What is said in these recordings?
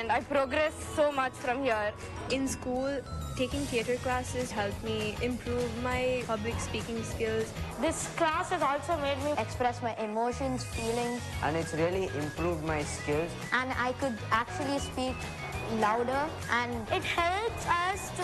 and I progress so much from here. In school, taking theatre classes helped me improve my public speaking skills. This class has also made me express my emotions, feelings, and it's really improved my skills. and I could actually speak louder, and it helps us to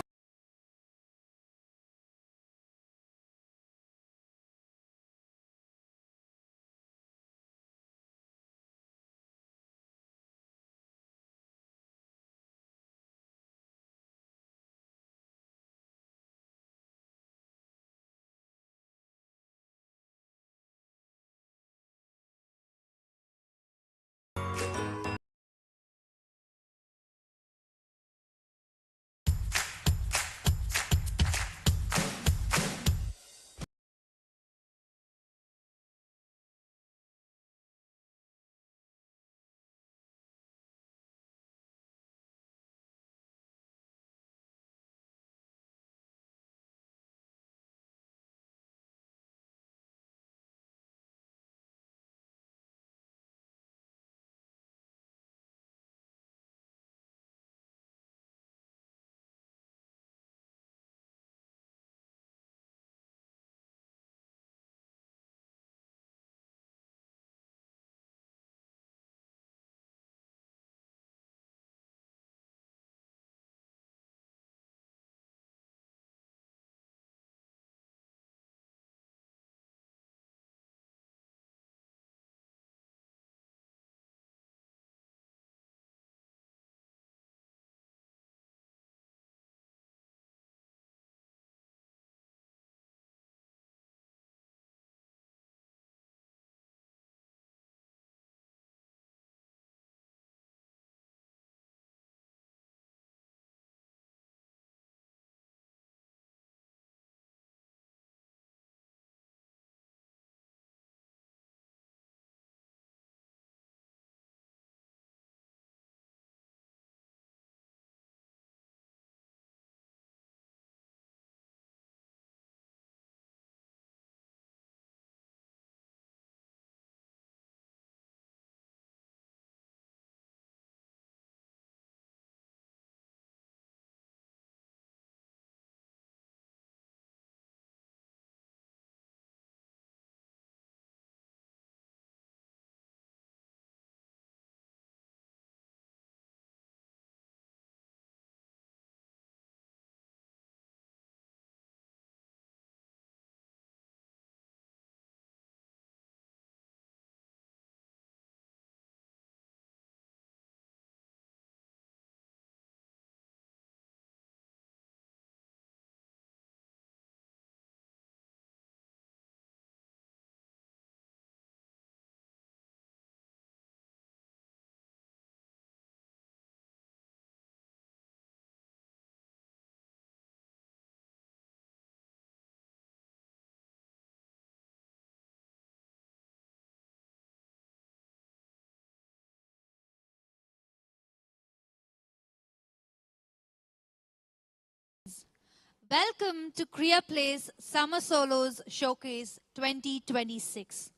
Welcome to Kriya Play's Summer Solos Showcase 2026.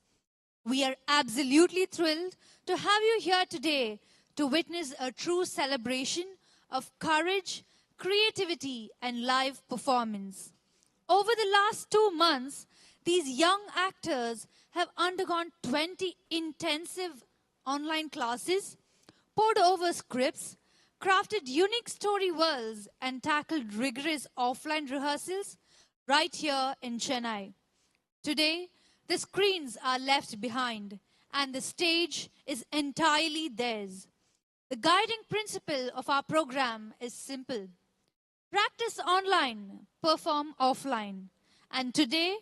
We are absolutely thrilled to have you here today to witness a true celebration of courage, creativity, and live performance. Over the last 2 months, these young actors have undergone 20 intensive online classes, pored over scripts, crafted unique story worlds, and tackled rigorous offline rehearsals right here in Chennai. Today, the screens are left behind and the stage is entirely theirs. The guiding principle of our program is simple. Practice online, perform offline. And today,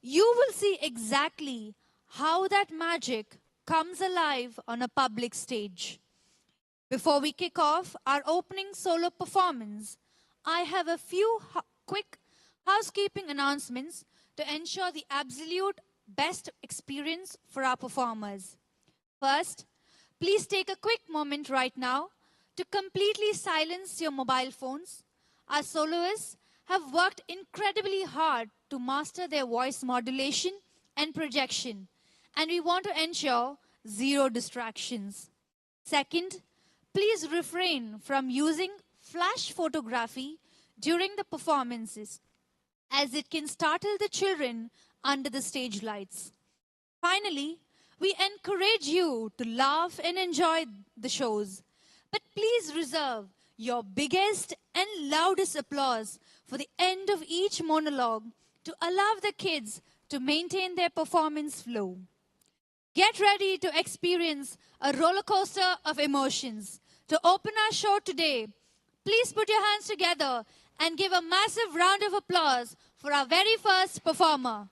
you will see exactly how that magic comes alive on a public stage. Before we kick off our opening solo performance, I have a few quick housekeeping announcements to ensure the absolute best experience for our performers. First, please take a quick moment right now to completely silence your mobile phones. Our soloists have worked incredibly hard to master their voice modulation and projection, and we want to ensure zero distractions. Second, please refrain from using flash photography during the performances, as it can startle the children under the stage lights. Finally, we encourage you to laugh and enjoy the shows, but please reserve your biggest and loudest applause for the end of each monologue to allow the kids to maintain their performance flow. Get ready to experience a roller coaster of emotions. To open our show today, please put your hands together and give a massive round of applause for our very first performer.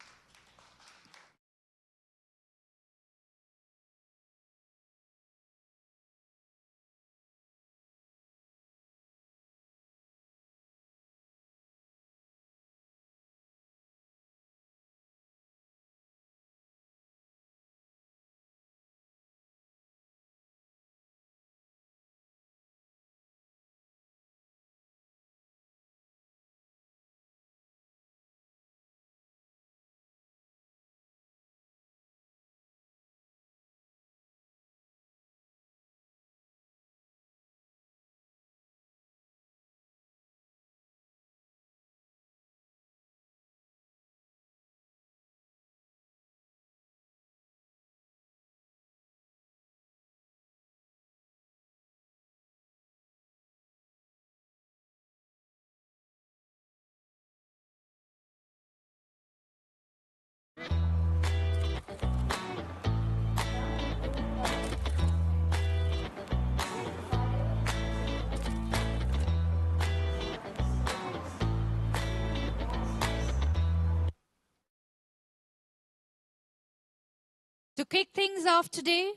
To kick things off today,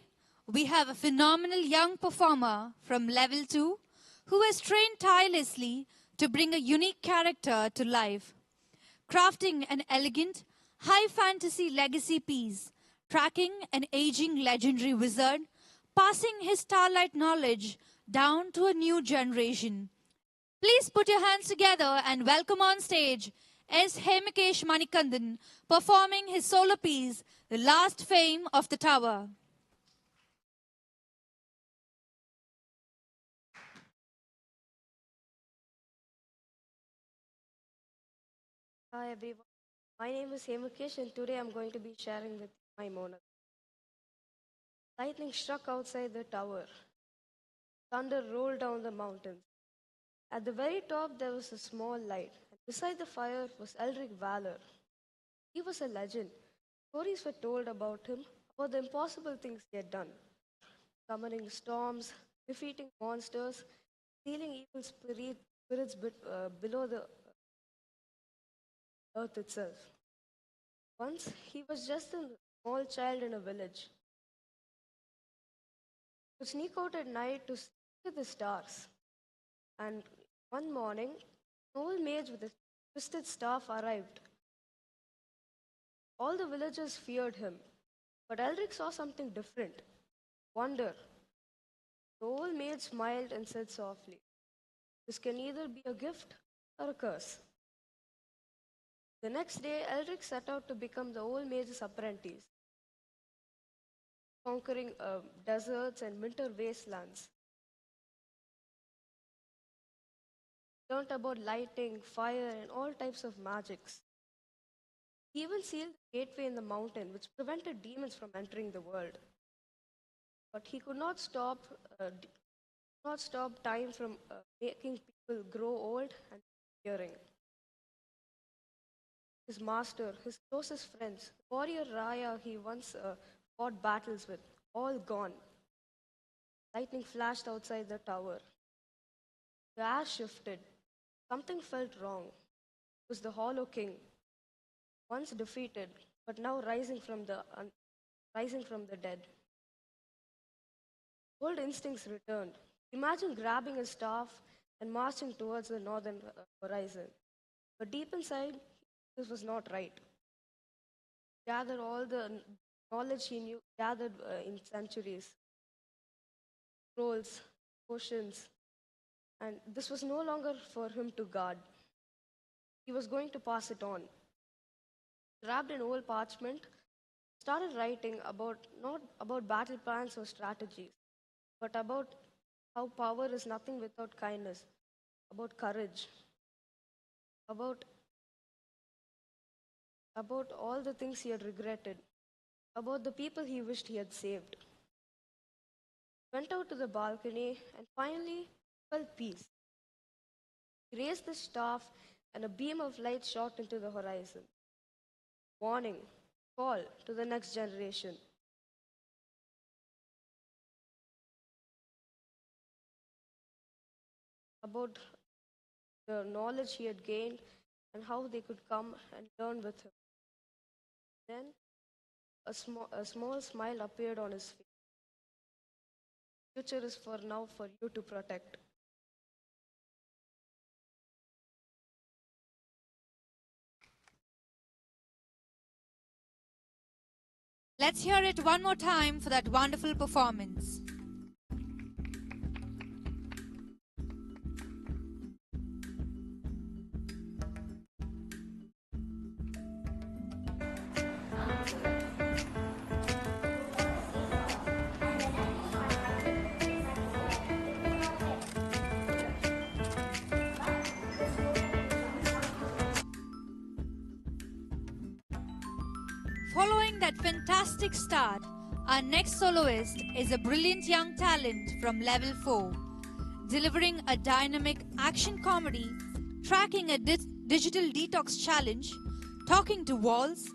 we have a phenomenal young performer from Level 2 who has trained tirelessly to bring a unique character to life, crafting an elegant, high fantasy legacy piece, tracking an aging legendary wizard, passing his starlight knowledge down to a new generation. Please put your hands together and welcome on stage S. Hemikesh Manikandan performing his solo piece, The Last Fame of the Tower. Hi everyone, my name is Hemikesh and today I'm going to be sharing with you my monologue. Lightning struck outside the tower. Thunder rolled down the mountains. At the very top there was a small light, and beside the fire was Elric Valor. He was a legend. Stories were told about him, about the impossible things he had done. Summoning storms, defeating monsters, stealing evil spirits below the earth itself. Once he was just a small child in a village. He would sneak out at night to see the stars. And one morning, an old mage with a twisted staff arrived. All the villagers feared him, but Elric saw something different wonder. The old mage smiled and said softly, "This can either be a gift or a curse." The next day, Elric set out to become the old mage's apprentice, conquering deserts and winter wastelands. He learned about lighting, fire, and all types of magics. He even sealed the gateway in the mountain, which prevented demons from entering the world. But he could not stop time from making people grow old and fearing. His master, his closest friends, warrior Raya he once fought battles with, all gone. Lightning flashed outside the tower. The air shifted. Something felt wrong. It was the Hollow King, once defeated, but now rising from the dead. Old instincts returned. Imagine grabbing a staff and marching towards the northern horizon. But deep inside, this was not right. Gathered all the knowledge he knew, gathered in centuries, scrolls, potions, and this was no longer for him to guard. He was going to pass it on. Wrapped in old parchment, started writing about not about battle plans or strategies, but about how power is nothing without kindness, about courage, about, about all the things he had regretted, about the people he wished he had saved. Went out to the balcony and finally felt peace. He raised the staff and a beam of light shot into the horizon. Warning, call to the next generation. About the knowledge he had gained and how they could come and learn with him. Then a small smile appeared on his face. Future is for now for you to protect. Let's hear it one more time for that wonderful performance. Following that fantastic start, our next soloist is a brilliant young talent from Level 4, delivering a dynamic action comedy, tracking a digital detox challenge, talking to walls,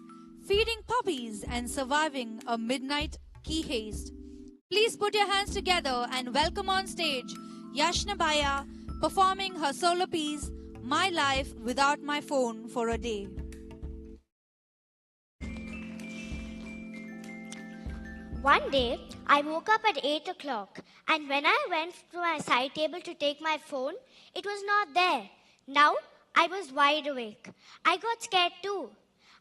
feeding puppies, and surviving a midnight key haste. Please put your hands together and welcome on stage Yashna Baya performing her solo piece, My Life Without My Phone for a Day. One day, I woke up at 8 o'clock, and when I went to my side table to take my phone, it was not there. Now, I was wide awake. I got scared too.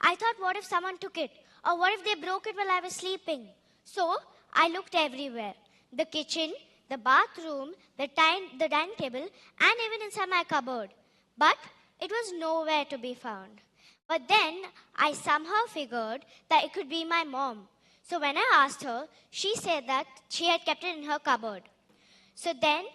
I thought, what if someone took it? Or what if they broke it while I was sleeping? So, I looked everywhere. The kitchen, the bathroom, the dining table, and even inside my cupboard. But it was nowhere to be found. But then, I somehow figured that it could be my mom. So when I asked her, she said that she had kept it in her cupboard. So then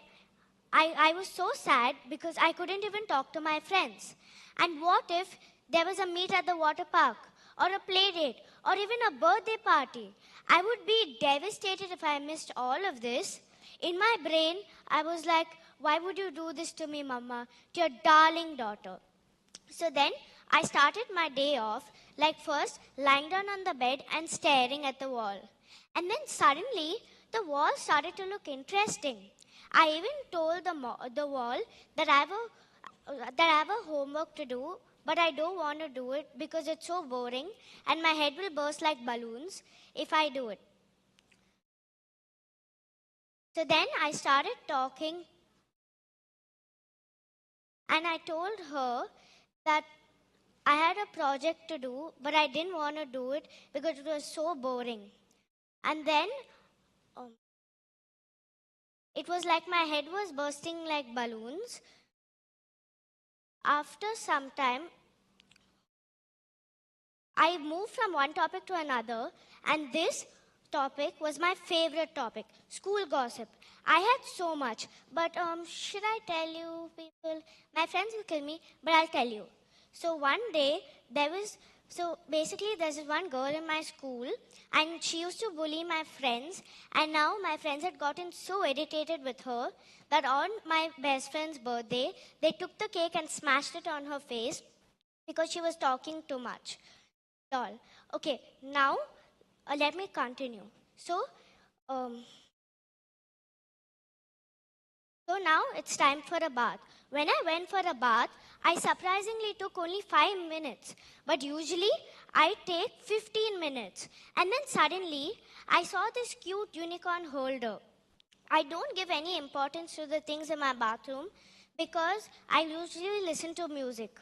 I was so sad because I couldn't even talk to my friends. And what if there was a meet at the water park, or a play date, or even a birthday party? I would be devastated if I missed all of this. In my brain, I was like, why would you do this to me, Mama, to your darling daughter? So then I started my day off, like first lying down on the bed and staring at the wall. And then suddenly the wall started to look interesting. I even told the wall that I have a homework to do, but I don't want to do it because it's so boring and my head will burst like balloons if I do it. So then I started talking and I told her that I had a project to do, but I didn't want to do it because it was so boring. And then it was like my head was bursting like balloons. After some time, I moved from one topic to another, and this topic was my favorite topic, school gossip. I had so much, but should I tell you people? My friends will kill me, but I'll tell you. So one day, there's one girl in my school, and she used to bully my friends, and now my friends had gotten so irritated with her that on my best friend's birthday, they took the cake and smashed it on her face because she was talking too much. Doll. Okay, now let me continue. So now it's time for a bath. When I went for a bath, I surprisingly took only 5 minutes. But usually, I take 15 minutes. And then suddenly, I saw this cute unicorn holder. I don't give any importance to the things in my bathroom because I usually listen to music.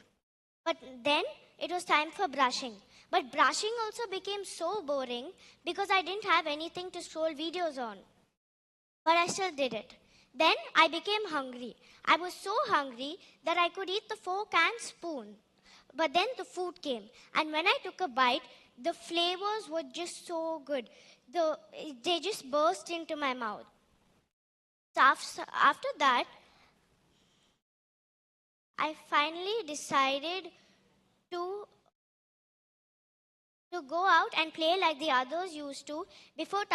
But then, it was time for brushing. But brushing also became so boring because I didn't have anything to scroll videos on. But I still did it. Then I became hungry. I was so hungry that I could eat the fork and spoon. But then the food came. And when I took a bite, the flavors were just so good. They just burst into my mouth. So after that, I finally decided to go out and play like the others used to before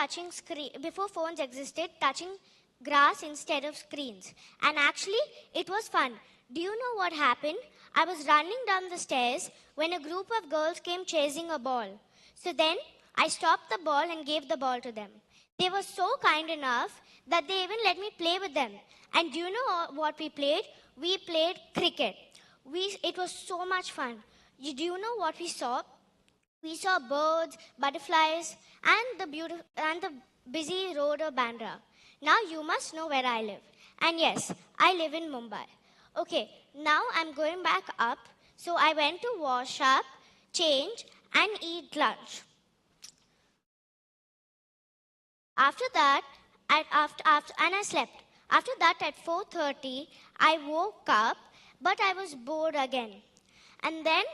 phones existed, touching grass instead of screens. And actually, it was fun. Do you know what happened? I was running down the stairs when a group of girls came chasing a ball. So then I stopped the ball and gave the ball to them. They were so kind enough that they even let me play with them. And do you know what we played? We played cricket. It was so much fun. Do you know what we saw? We saw birds, butterflies, and the busy road of Bandra. Now you must know where I live. And yes, I live in Mumbai. Okay, now I'm going back up. So I went to wash up, change, and eat lunch. After that, and I slept. After that, at 4:30, I woke up, but I was bored again. And then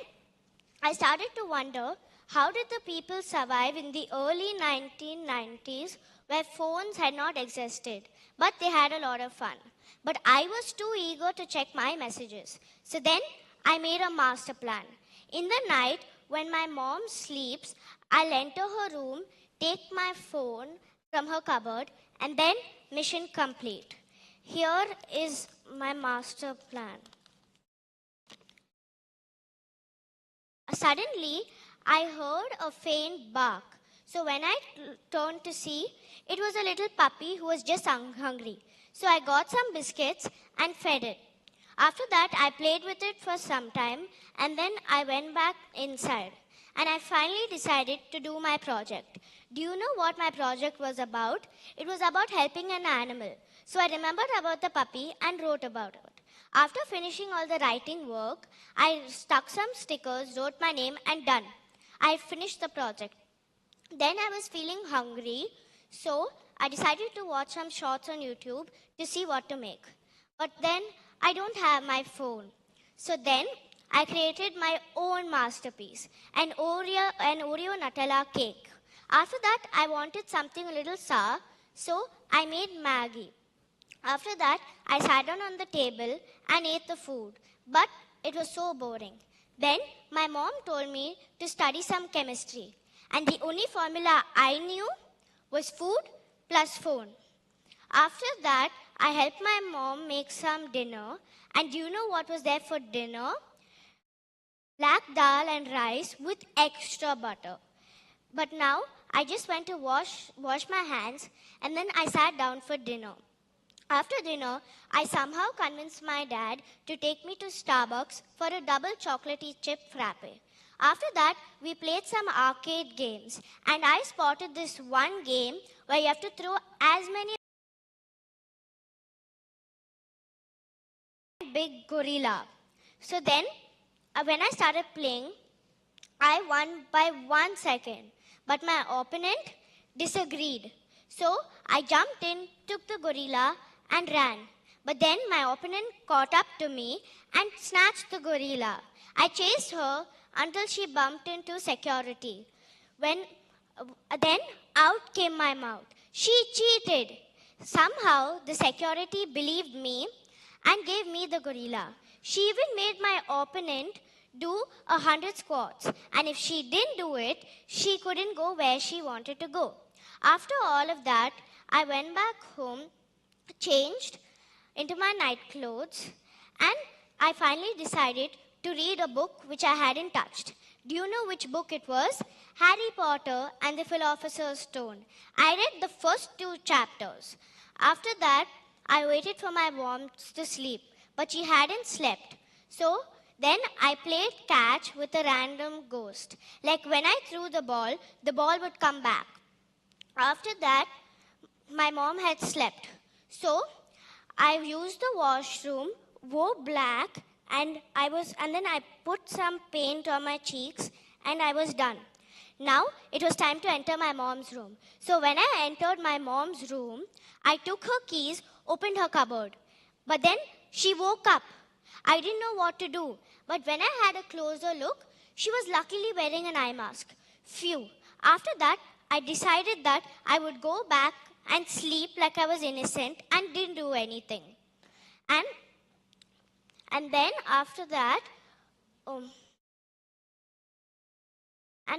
I started to wonder, how did the people survive in the early 1990s where phones had not existed, but they had a lot of fun? But I was too eager to check my messages. So then I made a master plan. In the night, when my mom sleeps, I'll enter her room, take my phone from her cupboard, and then mission complete. Here is my master plan. Suddenly, I heard a faint bark. So when I turned to see, it was a little puppy who was just hungry. So I got some biscuits and fed it. After that, I played with it for some time, and then I went back inside. And I finally decided to do my project. Do you know what my project was about? It was about helping an animal. So I remembered about the puppy and wrote about it. After finishing all the writing work, I stuck some stickers, wrote my name, and done. I finished the project. Then I was feeling hungry, so I decided to watch some shorts on YouTube to see what to make. But then I don't have my phone. So then I created my own masterpiece, an Oreo Nutella cake. After that, I wanted something a little sour, so I made Maggie. After that, I sat down on the table and ate the food, but it was so boring. Then my mom told me to study some chemistry, and the only formula I knew was food plus phone. After that, I helped my mom make some dinner, and do you know what was there for dinner? Black dal and rice with extra butter. But now, I just went to wash my hands, and then I sat down for dinner. After dinner, I somehow convinced my dad to take me to Starbucks for a double chocolatey chip frappe. After that, we played some arcade games, and I spotted this one game where you have to throw as many big gorilla. So then, when I started playing, I won by 1 second, but my opponent disagreed. So I jumped in, took the gorilla, and ran. But then my opponent caught up to me and snatched the gorilla. I chased her until she bumped into security. Then out came my mouth. She cheated. Somehow the security believed me and gave me the gorilla. She even made my opponent do 100 squats. And if she didn't do it, she couldn't go where she wanted to go. After all of that, I went back home, changed into my night clothes, and I finally decided to read a book which I hadn't touched. Do you know which book it was? Harry Potter and the Philosopher's Stone. I read the first 2 chapters. After that, I waited for my mom to sleep, but she hadn't slept. So then I played catch with a random ghost. Like when I threw the ball would come back. After that, my mom had slept. So I used the washroom, wore black, and then I put some paint on my cheeks, and I was done. Now it was time to enter my mom's room. So when I entered my mom's room, I took her keys, opened her cupboard. But then she woke up. I didn't know what to do. But when I had a closer look, she was luckily wearing an eye mask. Phew. After that, I decided that I would go back and sleep like I was innocent and didn't do anything. And then after that, and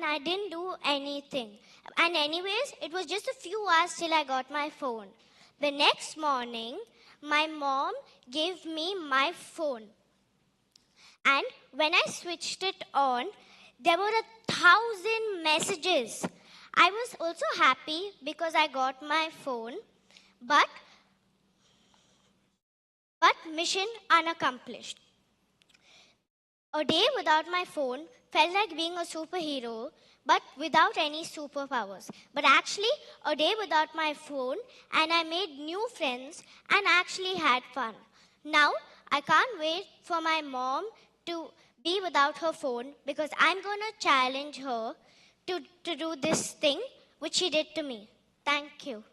I didn't do anything. And anyways, it was just a few hours till I got my phone. The next morning, my mom gave me my phone. And when I switched it on, there were 1,000 messages. I was also happy because I got my phone, but mission unaccomplished. A day without my phone felt like being a superhero, but without any superpowers. But actually, a day without my phone, and I made new friends and actually had fun. Now, I can't wait for my mom to be without her phone because I'm going to challenge her to do this thing which she did to me. Thank you.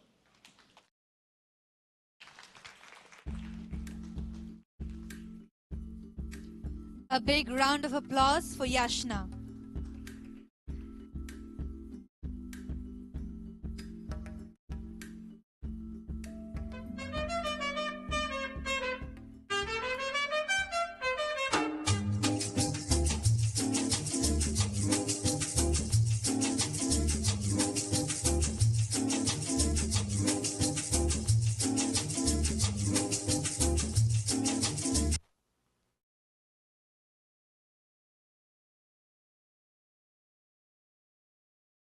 A big round of applause for Yashna.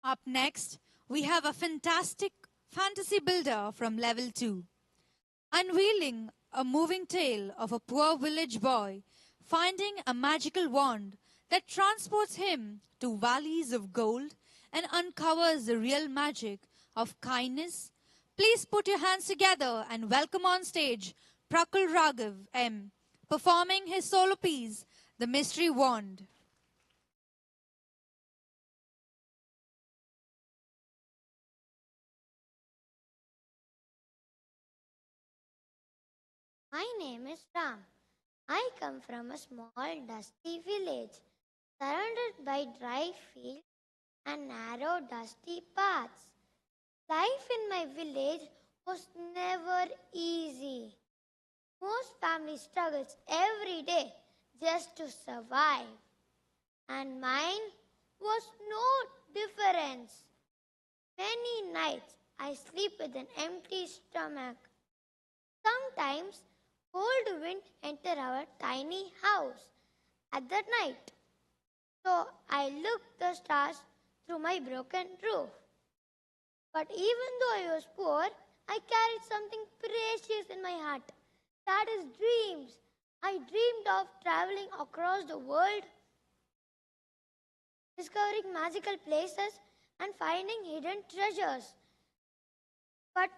Up next, we have a fantastic fantasy builder from level 2. Unveiling a moving tale of a poor village boy finding a magical wand that transports him to valleys of gold and uncovers the real magic of kindness. Please put your hands together and welcome on stage Prakul Raghav M, performing his solo piece, The Mystery Wand. My name is Ram. I come from a small dusty village, surrounded by dry fields and narrow dusty paths. Life in my village was never easy. Most families struggle every day just to survive. And mine was no difference. Many nights I sleep with an empty stomach. Sometimes cold wind enter our tiny house at the night. So I looked the stars through my broken roof. But even though I was poor, I carried something precious in my heart. That is dreams. I dreamed of traveling across the world, discovering magical places and finding hidden treasures. But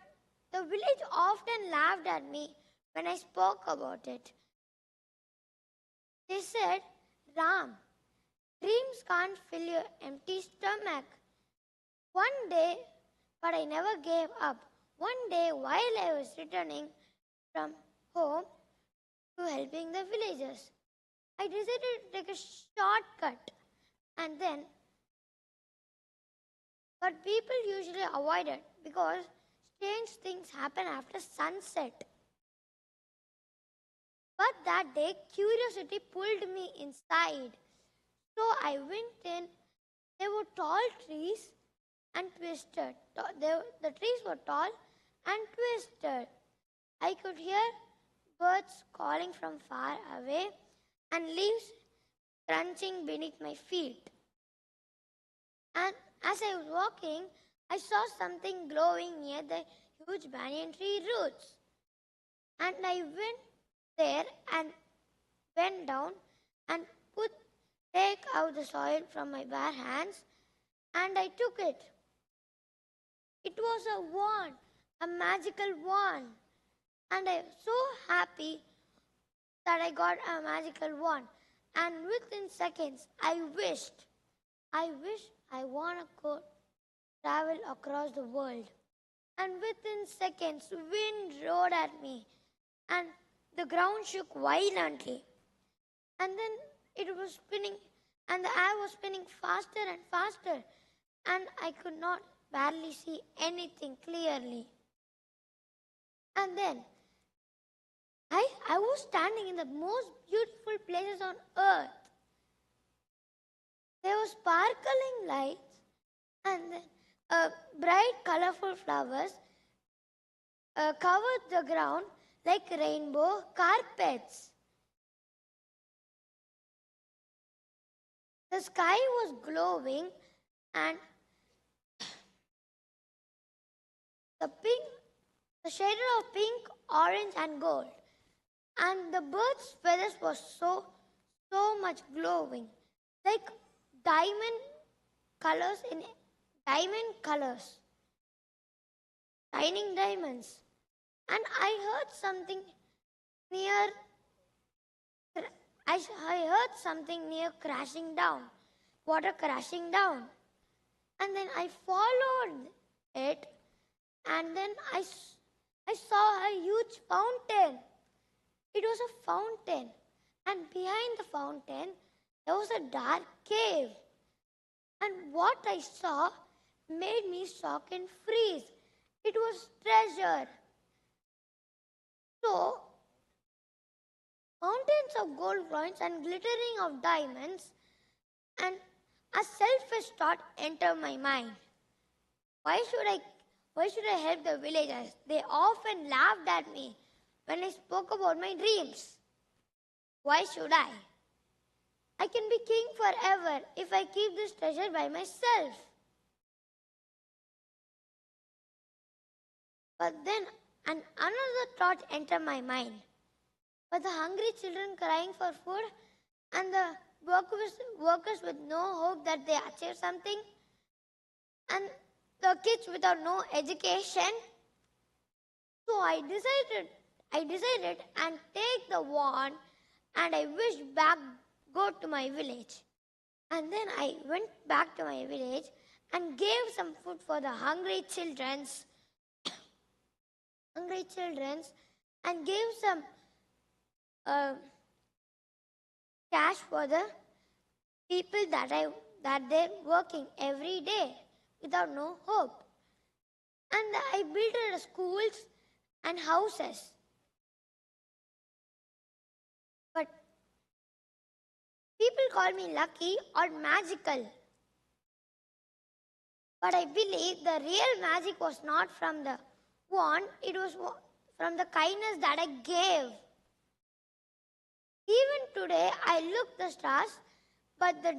the village often laughed at me when I spoke about it. They said, Ram, dreams can't fill your empty stomach. One day, but I never gave up. One day, while I was returning from home to helping the villagers, I decided to take a shortcut but people usually avoid it because strange things happen after sunset. But that day, curiosity pulled me inside. So I went in. There were tall trees and twisted. The trees were tall and twisted. I could hear birds calling from far away and leaves crunching beneath my feet. And as I was walking, I saw something glowing near the huge banyan tree roots. And I went there and bent down and take out the soil from my bare hands, and I took it. It was a wand, a magical wand. And I was so happy that I got a magical wand. And within seconds, I wished I want to go travel across the world. And within seconds, wind roared at me, and the ground shook violently. And then it was spinning, and the air was spinning faster and faster, and I could not barely see anything clearly. And then I was standing in the most beautiful places on earth. There were sparkling lights and then bright, colorful flowers covered the ground like rainbow carpets. The sky was glowing and the shade of pink, orange and gold. And the birds' feathers were so much glowing, like diamond colors in diamond colors, shining diamonds. And I heard something near crashing down, water crashing down. And then I followed it, and then I saw a huge fountain. It was a fountain, and behind the fountain there was a dark cave. And what I saw made me shock and freeze. It was treasure. So, mountains of gold coins and glittering of diamonds, and a selfish thought entered my mind. Why should I help the villagers? They often laughed at me when I spoke about my dreams. Why should I? I can be king forever if I keep this treasure by myself. But then another thought entered my mind. But the hungry children crying for food and the workers with no hope that they achieve something, and the kids without no education. So I decided and take the wand and I wished go to my village. And then I went back to my village and gave some food for the hungry children's and gave some cash for the people that they're working every day without no hope. And I built schools and houses. But people call me lucky or magical. But I believe the real magic was not from the wand, it was from the kindness that I gave. Even today, I look the stars, but I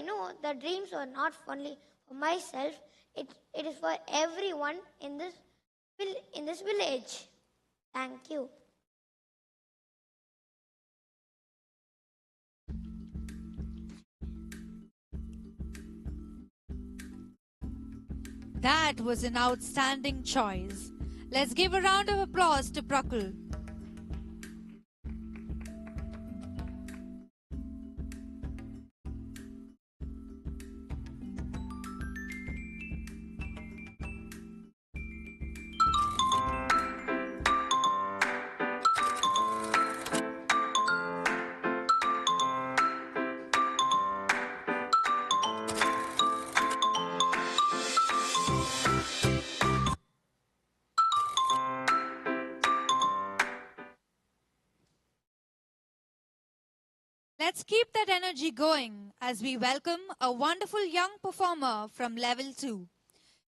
know the dreams were not only for myself, it is for everyone in this village. Thank you. That was an outstanding choice. Let's give a round of applause to Prakul. Let's keep that energy going as we welcome a wonderful young performer from Level 2,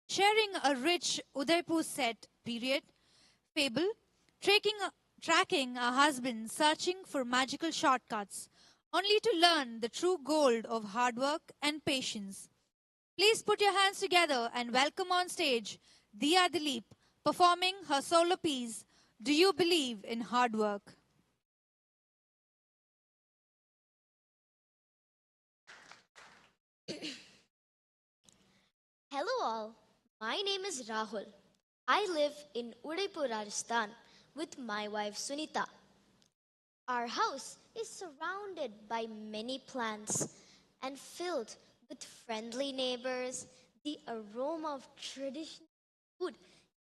sharing a rich Udaipur set period fable, tracking a husband searching for magical shortcuts, only to learn the true gold of hard work and patience. Please put your hands together and welcome on stage Diya Dilip performing her solo piece, Do You Believe in Hard Work? Hello all, my name is Rahul. I live in Udaipur, Rajasthan with my wife Sunita. Our house is surrounded by many plants and filled with friendly neighbors, the aroma of traditional food,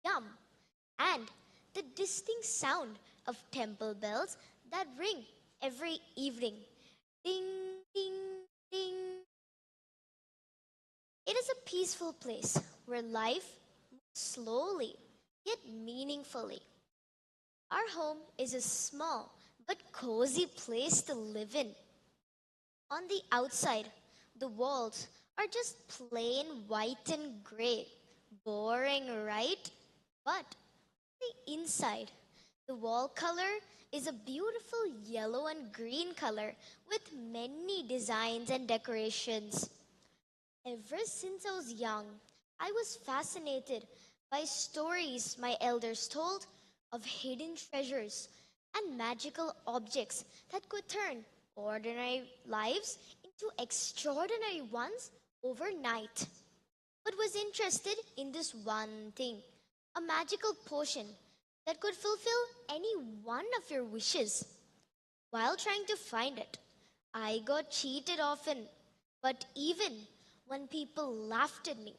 yum, and the distinct sound of temple bells that ring every evening. Ding, ding, ding. It is a peaceful place where life slowly, yet meaningfully. Our home is a small but cozy place to live in. On the outside, the walls are just plain white and gray. Boring, right? But the inside, the wall color is a beautiful yellow and green color with many designs and decorations. Ever since I was young, I was fascinated by stories my elders told of hidden treasures and magical objects that could turn ordinary lives into extraordinary ones overnight. But was interested in this one thing, a magical potion that could fulfill any one of your wishes. While trying to find it, I got cheated often, but even when people laughed at me,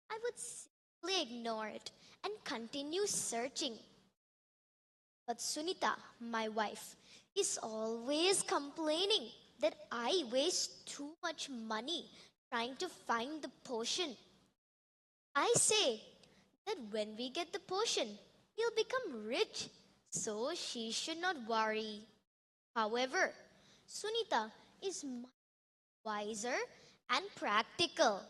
I would simply ignore it and continue searching. But Sunita, my wife, is always complaining that I waste too much money trying to find the potion. I say that when we get the potion, we'll become rich, so she should not worry. However, Sunita is much wiser and practical.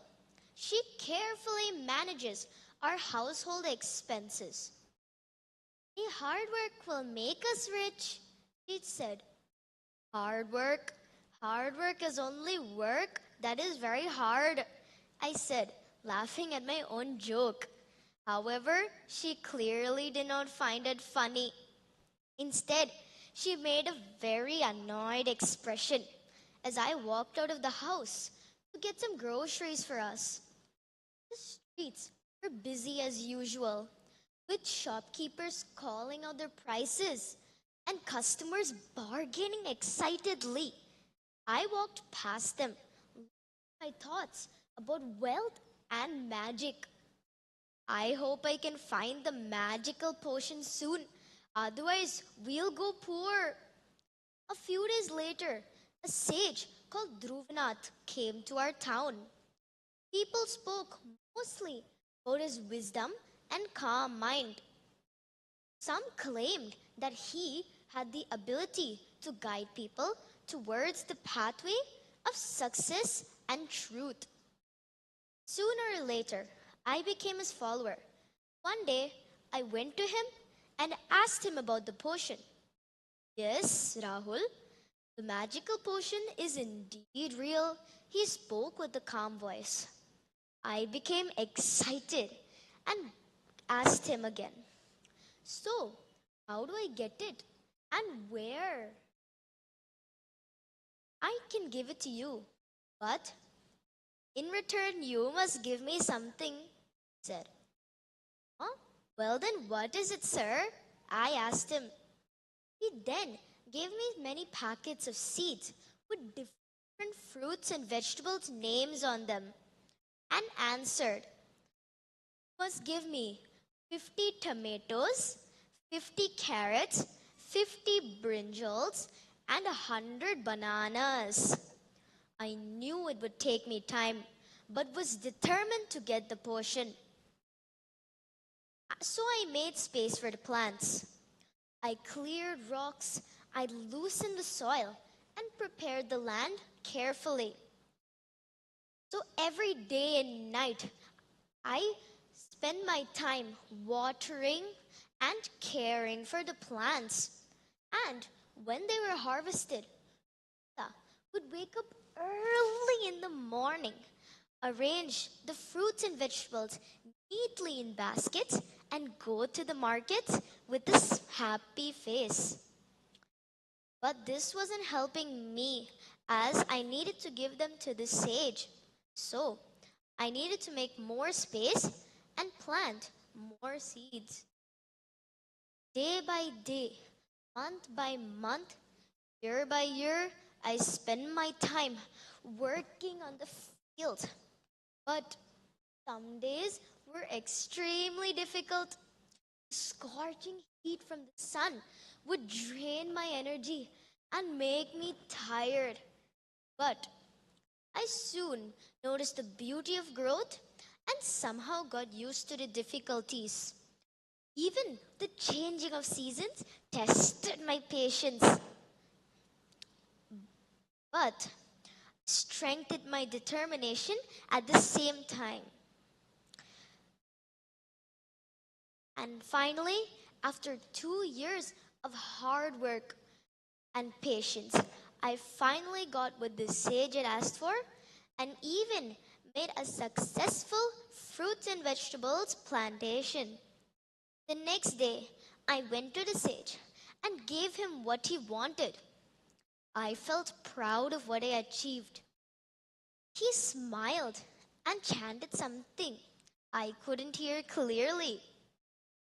She carefully manages our household expenses. Hard work will make us rich, she said. Hard work? Hard work is only work that is very hard, I said, laughing at my own joke. However, she clearly did not find it funny. Instead, she made a very annoyed expression as I walked out of the house to get some groceries for us. The streets were busy as usual, with shopkeepers calling out their prices and customers bargaining excitedly. I walked past them, my thoughts about wealth and magic. I hope I can find the magical potion soon, otherwise we'll go poor. A few days later, a sage called Dhruvanath came to our town. People spoke mostly about his wisdom and calm mind. Some claimed that he had the ability to guide people towards the pathway of success and truth. Sooner or later, I became his follower. One day, I went to him and asked him about the potion. Yes, Rahul, the magical potion is indeed real, he spoke with a calm voice. I became excited and asked him again. So, how do I get it? And where? I can give it to you, but in return you must give me something, he said. Huh? Well then, what is it, sir? I asked him. He then gave me many packets of seeds with different fruits and vegetables names on them and answered, you must give me 50 tomatoes, 50 carrots, 50 brinjals, and 100 bananas. I knew it would take me time, but was determined to get the potion. So I made space for the plants. I cleared rocks, I loosened the soil, and prepared the land carefully. So every day and night, I spend my time watering and caring for the plants. And when they were harvested, I would wake up early in the morning, arrange the fruits and vegetables neatly in baskets, and go to the market with this happy face. But this wasn't helping me, as I needed to give them to the sage. So I needed to make more space and plant more seeds. Day by day, month by month, year by year, I spend my time working on the field. But some days were extremely difficult. Scorching heat from the sun would drain my energy and make me tired. But I soon noticed the beauty of growth and somehow got used to the difficulties. Even the changing of seasons tested my patience, but strengthened my determination at the same time. And finally, after 2 years of hard work and patience, I finally got what the sage had asked for and even made a successful fruits and vegetables plantation. The next day, I went to the sage and gave him what he wanted. I felt proud of what I achieved. He smiled and chanted something I couldn't hear clearly.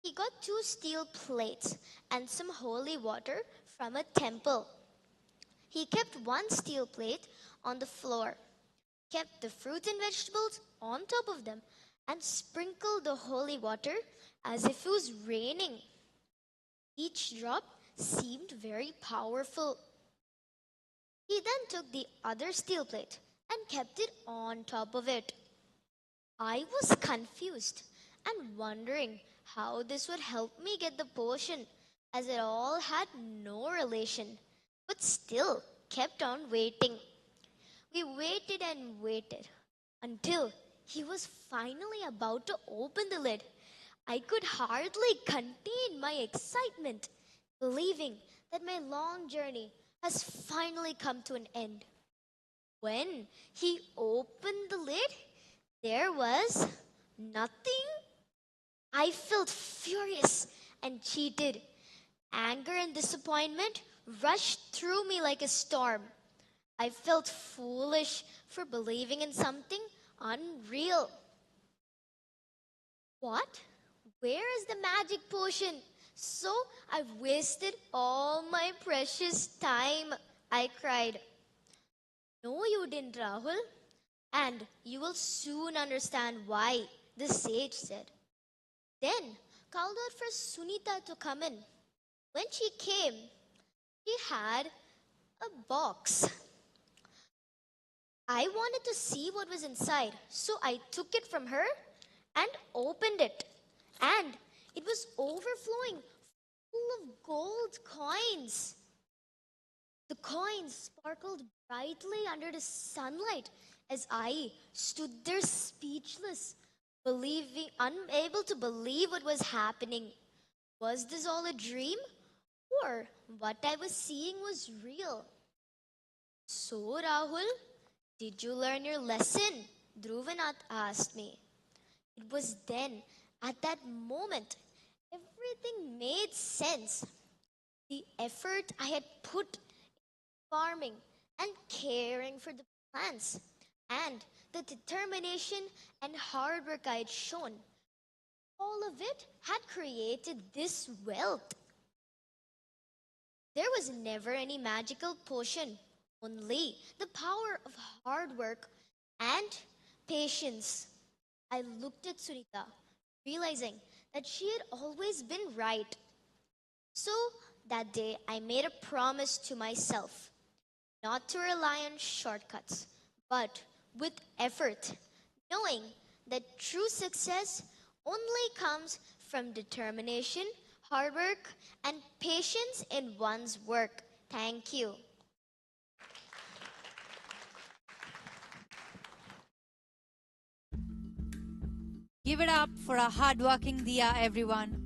He got 2 steel plates and some holy water from a temple. He kept 1 steel plate on the floor, kept the fruit and vegetables on top of them, and sprinkled the holy water as if it was raining. Each drop seemed very powerful. He then took the other steel plate and kept it on top of it. I was confused and wondering how this would help me get the potion, as it all had no relation, but still kept on waiting. We waited and waited until he was finally about to open the lid. I could hardly contain my excitement, believing that my long journey has finally come to an end. When he opened the lid, there was nothing. I felt furious and cheated. Anger and disappointment rushed through me like a storm. I felt foolish for believing in something unreal. What? Where is the magic potion? So I've wasted all my precious time, I cried. No, you didn't, Rahul. And you will soon understand why, the sage said. Then called out for Sunita to come in. When she came, she had a box. I wanted to see what was inside, so I took it from her and opened it. And it was overflowing, full of gold coins. The coins sparkled brightly under the sunlight as I stood there speechless, unable to believe what was happening. Was this all a dream? Or what I was seeing was real? So, Rahul, did you learn your lesson? Dhruvanath asked me. It was then, at that moment, everything made sense. The effort I had put in farming and caring for the plants, and the determination and hard work I had shown, all of it had created this wealth. There was never any magical potion, only the power of hard work and patience. I looked at Sunita, realizing that she had always been right. So that day, I made a promise to myself not to rely on shortcuts, but with effort, knowing that true success only comes from determination, hard work, and patience in one's work. Thank you. Give it up for our hardworking Diya, everyone.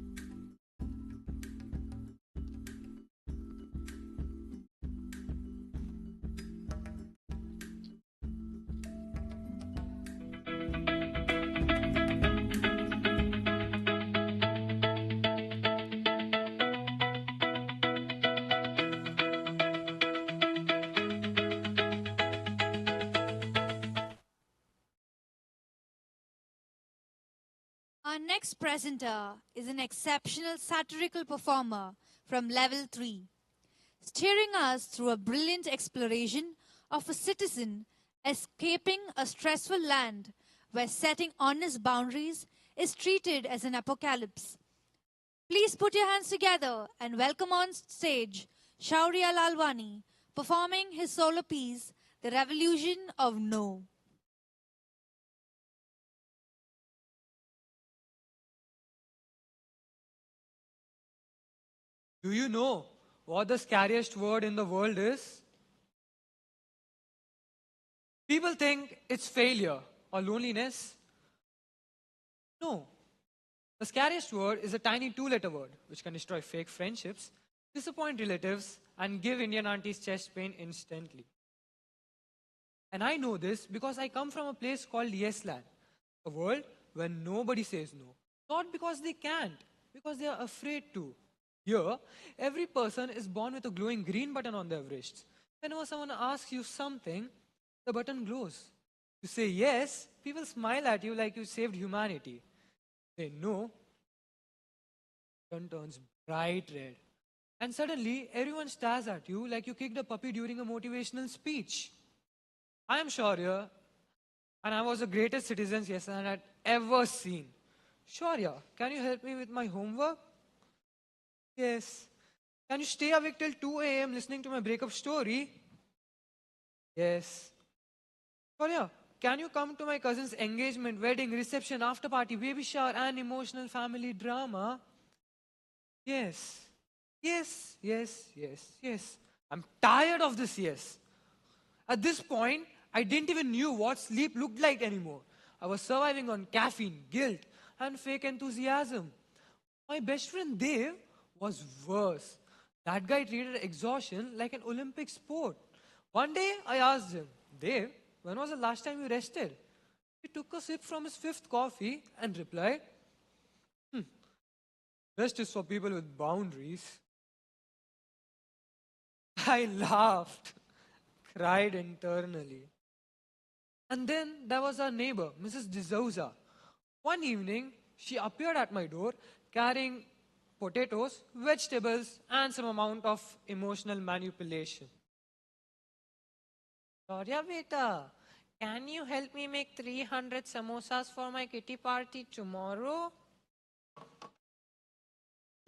Our next presenter is an exceptional satirical performer from Level 3, steering us through a brilliant exploration of a citizen escaping a stressful land where setting honest boundaries is treated as an apocalypse. Please put your hands together and welcome on stage Shaurya Lalwani performing his solo piece, The Revolution of No. Do you know what the scariest word in the world is? People think it's failure or loneliness. No. The scariest word is a tiny two-letter word which can destroy fake friendships, disappoint relatives, and give Indian aunties chest pain instantly. And I know this because I come from a place called Yes Land, a world where nobody says no. Not because they can't, because they are afraid to. Here, every person is born with a glowing green button on their wrists. Whenever someone asks you something, the button glows. You say yes, people smile at you like you saved humanity. Say no, button turns bright red. And suddenly, everyone stares at you like you kicked a puppy during a motivational speech. I am Shaurya, and I was the greatest citizen yes I had ever seen. Shaurya, can you help me with my homework? Yes. Can you stay awake till 2 a.m. listening to my breakup story? Yes. Shaurya, can you come to my cousin's engagement, wedding, reception, after party, baby shower, and emotional family drama? Yes. Yes, yes, yes, yes. I'm tired of this yes. At this point, I didn't even knew what sleep looked like anymore. I was surviving on caffeine, guilt, and fake enthusiasm. My best friend Dave was worse. That guy treated exhaustion like an Olympic sport. One day I asked him, Dave, when was the last time you rested? He took a sip from his fifth coffee and replied, rest is for people with boundaries. I laughed, cried internally. And then there was our neighbor, Mrs. D'Souza. One evening, she appeared at my door carrying potatoes, vegetables, and some amount of emotional manipulation. Gloria beta, can you help me make 300 samosas for my kitty party tomorrow?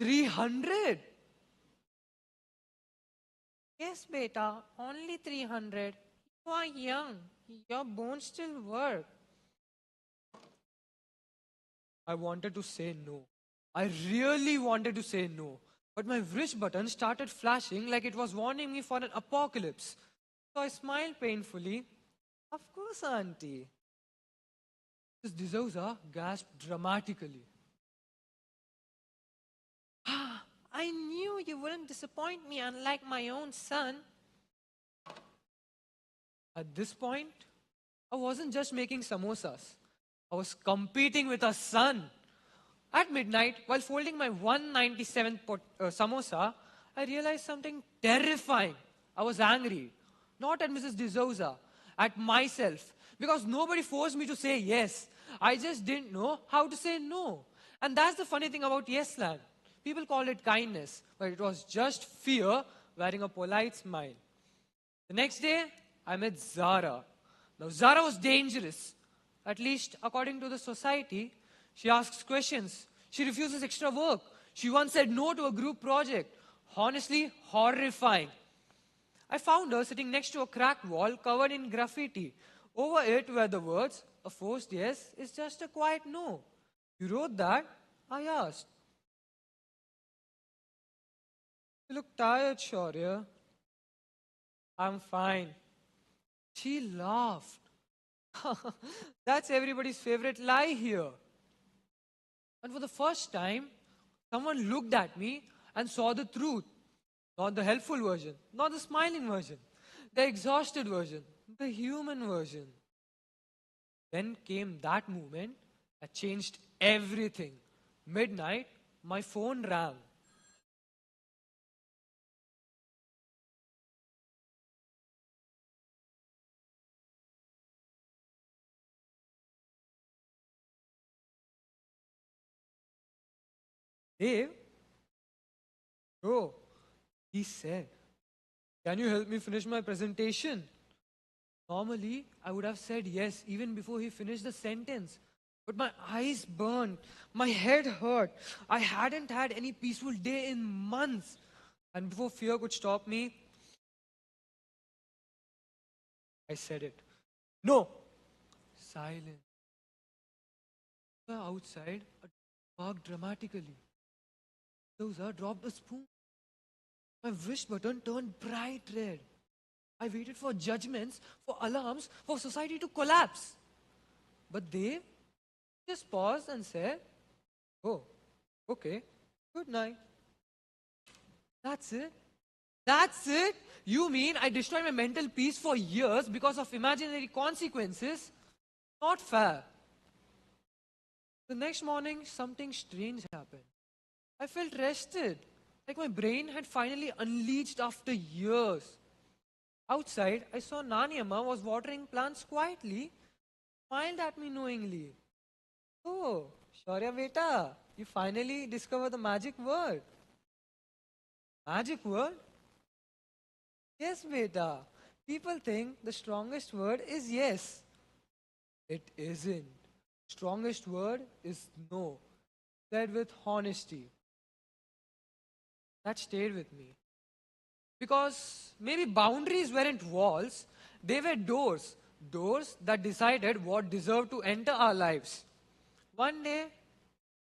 300? Yes, beta, only 300. You are young. Your bones still work. I wanted to say no. I really wanted to say no. But my wrist button started flashing like it was warning me for an apocalypse. So I smiled painfully. Of course, Auntie. Mrs. D'Souza gasped dramatically. Ah, I knew you wouldn't disappoint me unlike my own son. At this point, I wasn't just making samosas. I was competing with a son. At midnight, while folding my 197th samosa, I realized something terrifying. I was angry. Not at Mrs. D'Souza, at myself. Because nobody forced me to say yes. I just didn't know how to say no. And that's the funny thing about Yes Land. People call it kindness, but it was just fear wearing a polite smile. The next day, I met Zara. Now, Zara was dangerous. At least, according to the society, she asks questions. She refuses extra work. She once said no to a group project. Honestly, horrifying. I found her sitting next to a cracked wall covered in graffiti. Over it were the words, a forced yes is just a quiet no. You wrote that? I asked. You look tired, Shaurya. I'm fine. She laughed. That's everybody's favorite lie here. And for the first time, someone looked at me and saw the truth. Not the helpful version, not the smiling version, the exhausted version, the human version. Then came that moment that changed everything. Midnight, my phone rang. Dave, bro, he said, can you help me finish my presentation? Normally, I would have said yes even before he finished the sentence. But my eyes burned. My head hurt. I hadn't had any peaceful day in months. And before fear could stop me, I said it. No. Silence. Outside, a dog barked dramatically. Doza dropped the spoon. My wish button turned bright red. I waited for judgments, for alarms, for society to collapse. But Dev just paused and said, "Oh, okay, good night." That's it. That's it? You mean I destroyed my mental peace for years because of imaginary consequences? Not fair. The next morning, something strange happened. I felt rested, like my brain had finally unleashed after years. Outside, I saw Naniamma was watering plants quietly, smiled at me knowingly. Oh, Shaurya beta, you finally discovered the magic word. Magic word? Yes, beta. People think the strongest word is yes. It isn't. Strongest word is no, said with honesty. That stayed with me. Because maybe boundaries weren't walls, they were doors. Doors that decided what deserved to enter our lives. One day,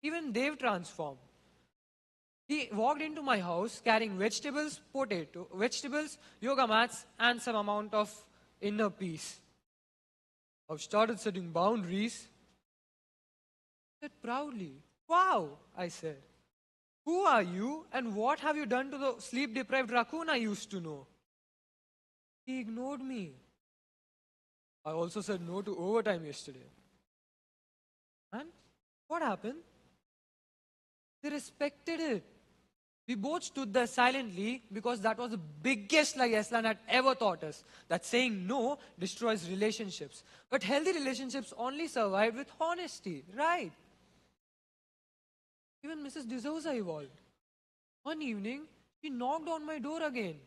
even Dev transformed. He walked into my house carrying vegetables, yoga mats, and some amount of inner peace. I've started setting boundaries. I said proudly, "Wow," I said. "Who are you and what have you done to the sleep deprived raccoon I used to know?" He ignored me. I also said no to overtime yesterday. And what happened? They respected it. We both stood there silently because that was the biggest lie Islam had ever taught us. That saying no destroys relationships. But healthy relationships only survive with honesty, right? Even Mrs. D'Souza evolved. One evening, she knocked on my door again.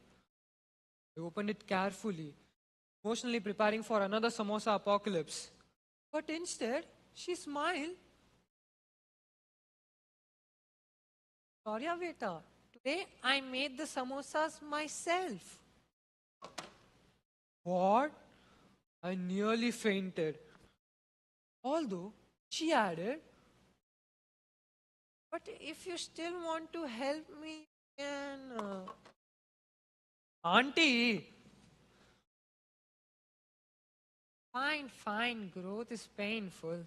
I opened it carefully, emotionally preparing for another samosa apocalypse. But instead, she smiled. "Sorry, beta. Today I made the samosas myself." What? I nearly fainted. Although, she added, "But if you still want to help me, then... Auntie! Fine, fine. Growth is painful."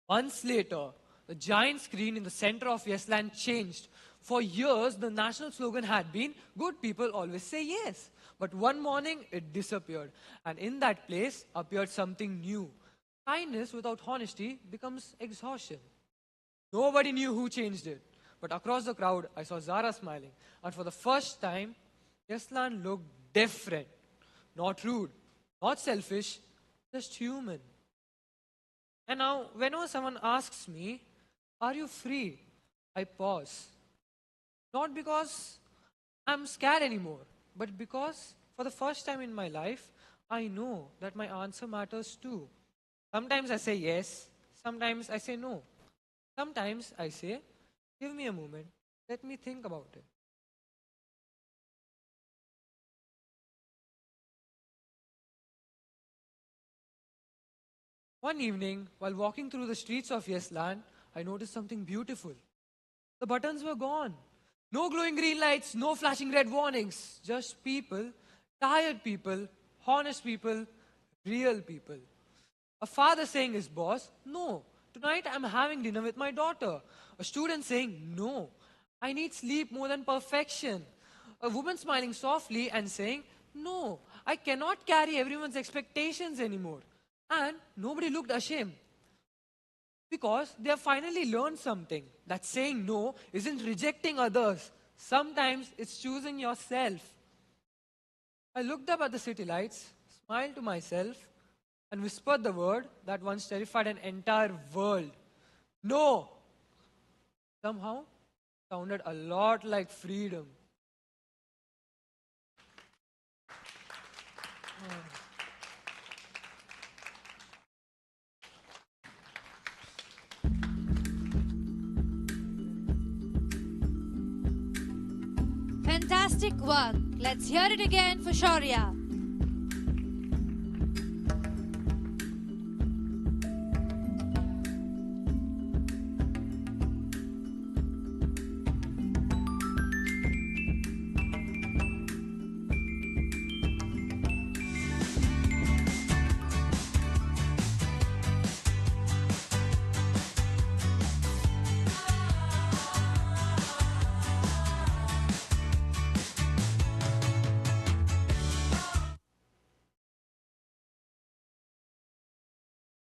Months later, the giant screen in the center of Yesland changed. For years, the national slogan had been, "Good people always say yes." But one morning, it disappeared. And in that place appeared something new. Kindness without honesty becomes exhaustion. Nobody knew who changed it. But across the crowd, I saw Zara smiling. And for the first time, Yesland looked different. Not rude, not selfish, just human. And now, whenever someone asks me, "Are you free?" I pause. Not because I'm scared anymore, but because for the first time in my life, I know that my answer matters too. Sometimes I say yes, sometimes I say no. Sometimes I say, "Give me a moment, let me think about it." One evening, while walking through the streets of Yesland, I noticed something beautiful. The buttons were gone. No glowing green lights, no flashing red warnings. Just people, tired people, honest people, real people. A father saying his boss, "No, tonight I'm having dinner with my daughter." A student saying, "No, I need sleep more than perfection." A woman smiling softly and saying, "No, I cannot carry everyone's expectations anymore." And nobody looked ashamed. Because they have finally learned something that saying no isn't rejecting others. Sometimes it's choosing yourself. I looked up at the city lights, smiled to myself, and whispered the word that once terrified an entire world. No! Somehow, sounded a lot like freedom. Fantastic work. Let's hear it again for Shaurya.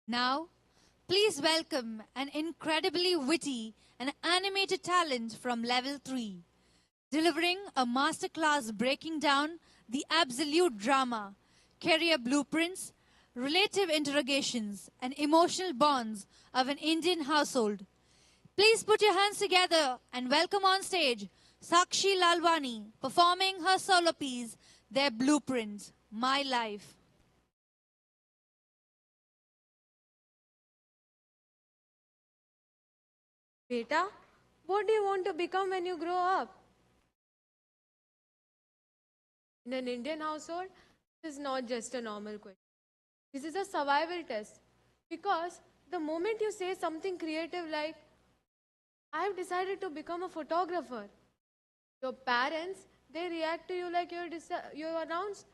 Now, please welcome an incredibly witty and animated talent from Level 3, delivering a masterclass breaking down the absolute drama, career blueprints, relative interrogations, and emotional bonds of an Indian household. Please put your hands together and welcome on stage Sakshi Lalwani performing her solo piece, Their Blueprint, My Life. Beta, what do you want to become when you grow up? In an Indian household, this is not just a normal question. This is a survival test. Because the moment you say something creative like, I've decided to become a photographer, your parents, they react to you like you announced,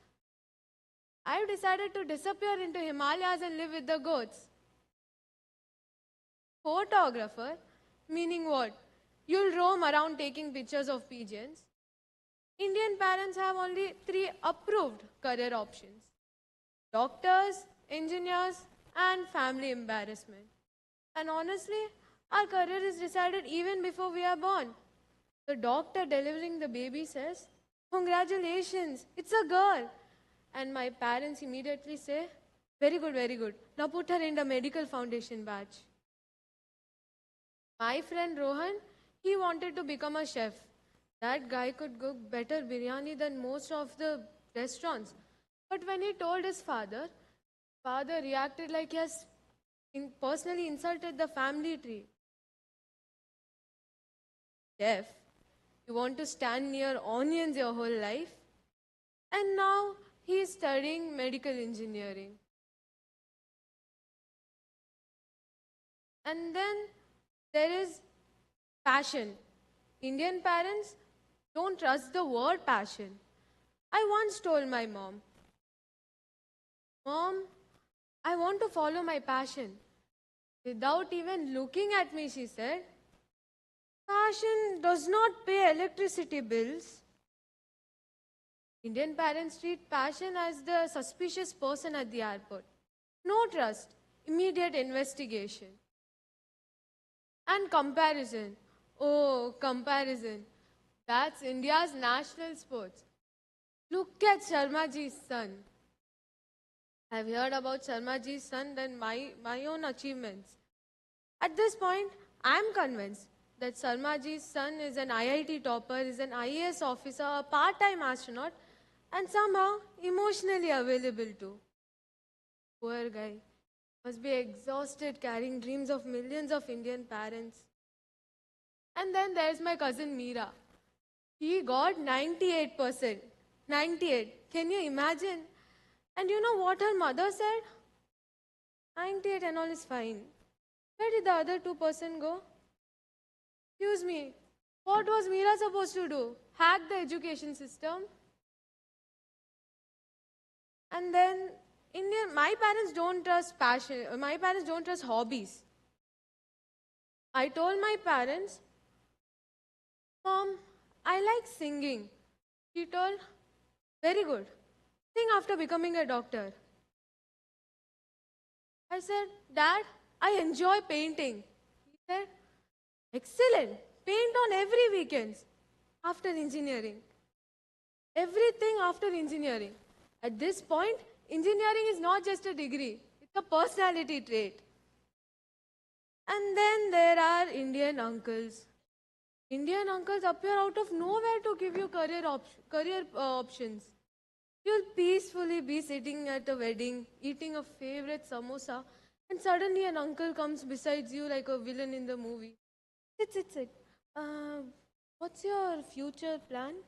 I've decided to disappear into Himalayas and live with the goats. Photographer, meaning what? You'll roam around taking pictures of pigeons. Indian parents have only 3 approved career options: doctors, engineers, and family embarrassment. And honestly, our career is decided even before we are born. The doctor delivering the baby says, "Congratulations, it's a girl." And my parents immediately say, "Very good, very good. Now put her in the medical foundation batch." My friend Rohan, he wanted to become a chef. That guy could cook better biryani than most of the restaurants. But when he told his father reacted like he has personally insulted the family tree. Chef, you want to stand near onions your whole life? And now he is studying medical engineering. And then there is passion. Indian parents don't trust the word passion. I once told my mom, "Mom, I want to follow my passion." Without even looking at me, she said, "Passion does not pay electricity bills." Indian parents treat passion as the suspicious person at the airport. No trust, immediate investigation. And comparison. Oh, comparison. That's India's national sports. Look at Sharmaji's son. I've heard about Sharmaji's son than my own achievements. At this point, I'm convinced that Sharmaji's son is an IIT topper, is an IAS officer, a part-time astronaut, and somehow emotionally available too. Poor guy. Must be exhausted carrying dreams of millions of Indian parents. And then there's my cousin Meera. He got 98%. 98. Can you imagine? And you know what her mother said? 98 and all is fine. Where did the other 2% go? Excuse me. What was Meera supposed to do? Hack the education system? And then my parents don't trust passion. My parents don't trust hobbies. I told my parents, "Mom, I like singing." She told, "Very good. Sing after becoming a doctor." I said, "Dad, I enjoy painting." He said, "Excellent. Paint on every weekends." After engineering. Everything after engineering. At this point, engineering is not just a degree. It's a personality trait. And then there are Indian uncles. Indian uncles appear out of nowhere to give you career options. You'll peacefully be sitting at a wedding, eating a favorite samosa, and suddenly an uncle comes beside you like a villain in the movie. Sit. What's your future plan?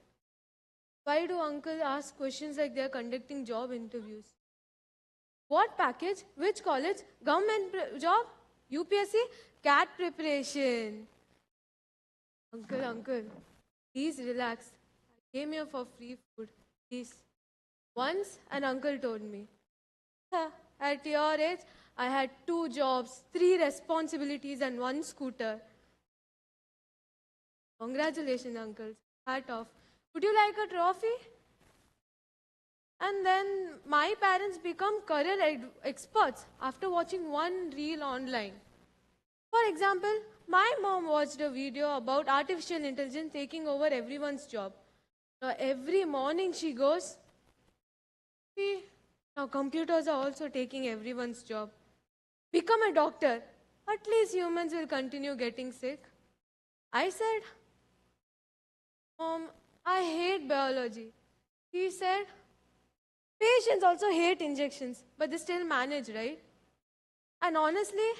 Why do uncles ask questions like they're conducting job interviews? What package? Which college? Government job? UPSC? CAT preparation. Uncle, please relax. I came here for free food. Please. Once an uncle told me, "At your age, I had 2 jobs, 3 responsibilities, and 1 scooter." Congratulations, uncles. Hat off. Would you like a trophy? And then my parents become career experts after watching one reel online. For example, my mom watched a video about artificial intelligence taking over everyone's job. Now, every morning she goes, see, now computers are also taking everyone's job. Become a doctor. At least humans will continue getting sick. I said, Mom, I hate biology. She said, patients also hate injections, but they still manage, right? And honestly,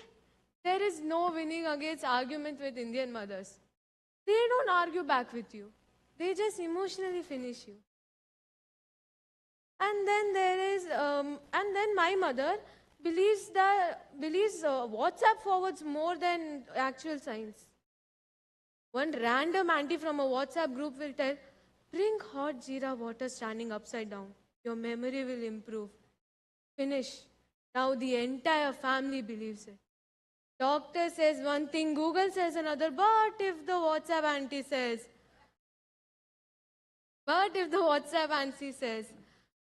there is no winning against argument with Indian mothers. They don't argue back with you. They just emotionally finish you. And then and then my mother believes WhatsApp forwards more than actual science. One random auntie from a WhatsApp group will tell, drink hot jeera water standing upside down. Your memory will improve. Finish. Now the entire family believes it. Doctor says one thing, Google says another, but if the WhatsApp auntie says,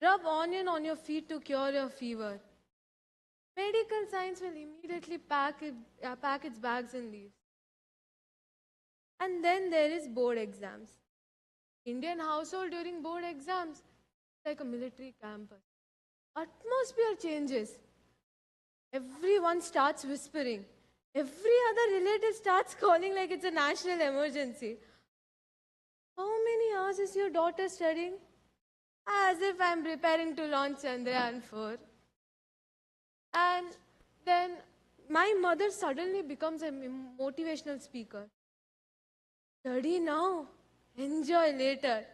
rub onion on your feet to cure your fever, medical science will immediately pack its bags and leave. And then there is board exams. Indian household during board exams, like a military campus. Atmosphere changes. Everyone starts whispering. Every other relative starts calling like it's a national emergency. How many hours is your daughter studying? As if I'm preparing to launch Chandrayaan 4. And then my mother suddenly becomes a motivational speaker. Study now, enjoy later.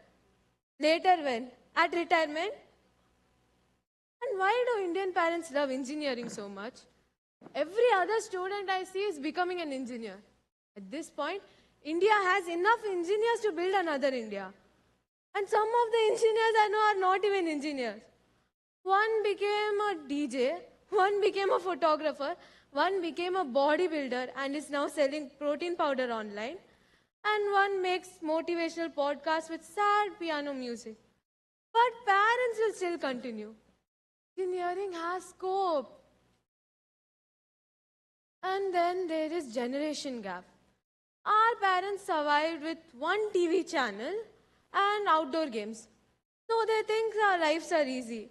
Later when? At retirement? And why do Indian parents love engineering so much? Every other student I see is becoming an engineer. At this point, India has enough engineers to build another India. And some of the engineers I know are not even engineers. One became a DJ, one became a photographer, one became a bodybuilder and is now selling protein powder online, and one makes motivational podcasts with sad piano music. But parents will still continue. Engineering has scope. And then there is generation gap. Our parents survived with one TV channel and outdoor games. So they think our lives are easy.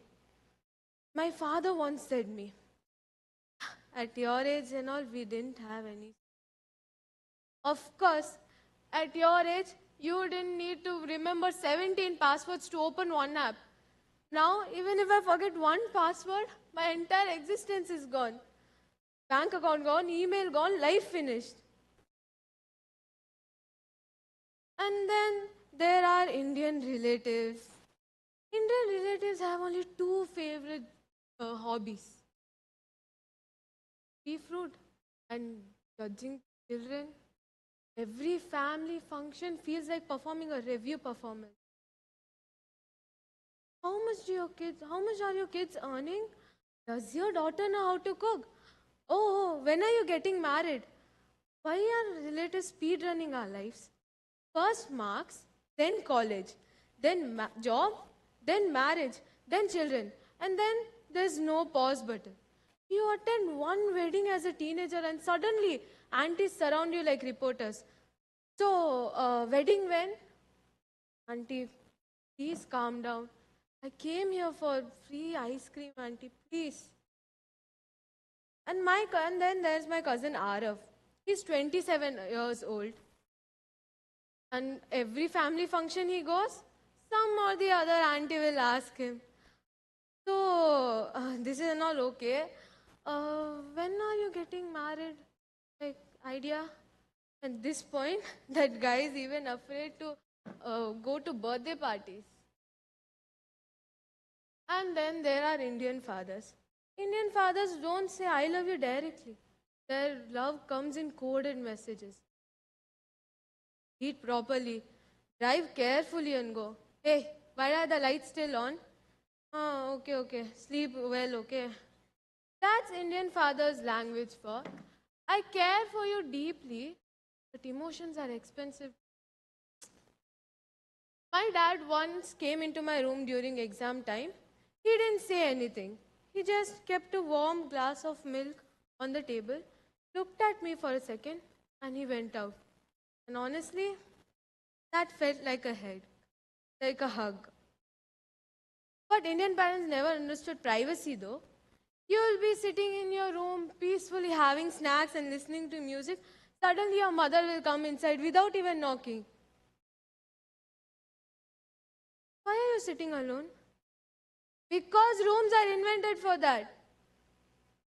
My father once said me, at your age and all, we didn't have any. Of course, at your age, you didn't need to remember 17 passwords to open one app. Now, even if I forget one password, my entire existence is gone. Bank account gone, email gone, life finished. And then there are Indian relatives. Indian relatives have only two favorite hobbies. Seafood and judging children. Every family function feels like performing a review performance. How much are your kids earning? Does your daughter know how to cook? Oh, when are you getting married? Why are relatives speed running our lives? First marks, then college, then job, then marriage, then children, and then there's no pause button. You attend one wedding as a teenager and suddenly aunties surround you like reporters. So, wedding when? Auntie, please calm down. I came here for free ice cream, auntie, please. And then there's my cousin Arav. He's 27 years old. And every family function he goes, some or the other auntie will ask him, so, this is not okay. When are you getting married? Like, idea? At this point, that guy is even afraid to go to birthday parties. And then there are Indian fathers. Indian fathers don't say, I love you directly. Their love comes in coded messages. Eat properly. Drive carefully and go. Hey, why are the lights still on? Oh, okay. Sleep well, okay. That's Indian father's language for, I care for you deeply, but emotions are expensive. My dad once came into my room during exam time. He didn't say anything. He just kept a warm glass of milk on the table, looked at me for a second, and he went out. And honestly, that felt like like a hug. But Indian parents never understood privacy though. You will be sitting in your room peacefully having snacks and listening to music. Suddenly your mother will come inside without even knocking. Why are you sitting alone? Because rooms are invented for that.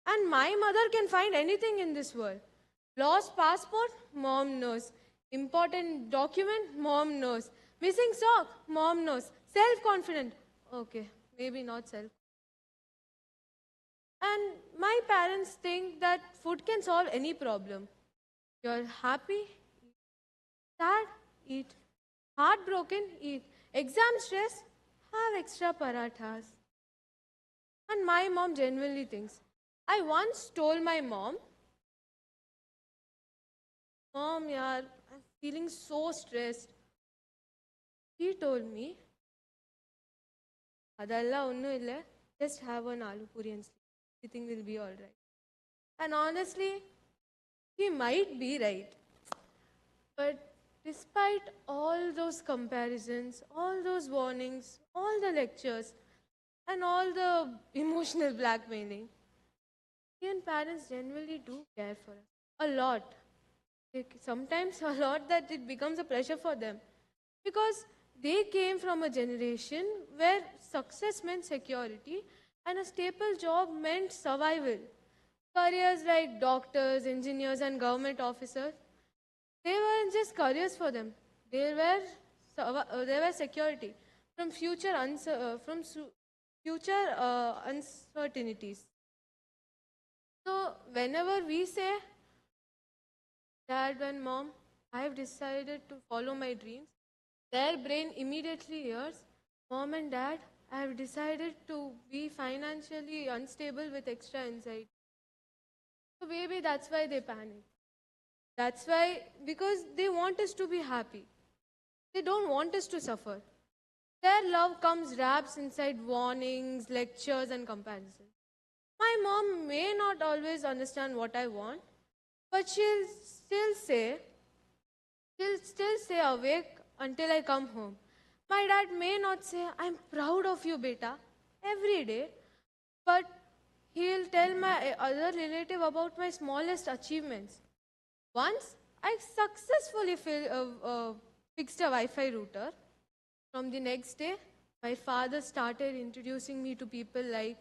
And my mother can find anything in this world. Lost passport? Mom knows. Important document? Mom knows. Missing sock? Mom knows. Self-confident? Okay, maybe not self. And my parents think that food can solve any problem. You're happy? Sad? Eat. Heartbroken? Eat. Exam stress? Have extra parathas. And my mom genuinely thinks. I once told my mom, Mom, yaar, I'm feeling so stressed. She told me, Adalla onnu illa, just have an aloo puri and sleep. Everything will be alright. And honestly, she might be right. But despite all those comparisons, all those warnings, all the lectures, and all the emotional blackmailing, Indian parents generally do care for us. A lot. Sometimes a lot that it becomes a pressure for them. Because they came from a generation where success meant security and a staple job meant survival. Careers like doctors, engineers, and government officers, they weren't just careers for them. They were security from future uncertainties. So whenever we say, Dad and Mom, I have decided to follow my dreams, their brain immediately hears, Mom and Dad, I have decided to be financially unstable with extra anxiety. So maybe that's why they panic. That's why, because they want us to be happy. They don't want us to suffer. Their love comes wrapped inside warnings, lectures, and comparisons. My mom may not always understand what I want, but she'll still stay awake until I come home. My dad may not say, I'm proud of you, beta, every day, but he'll tell my other relative about my smallest achievements. Once, I successfully fixed a Wi-Fi router. From the next day, my father started introducing me to people like,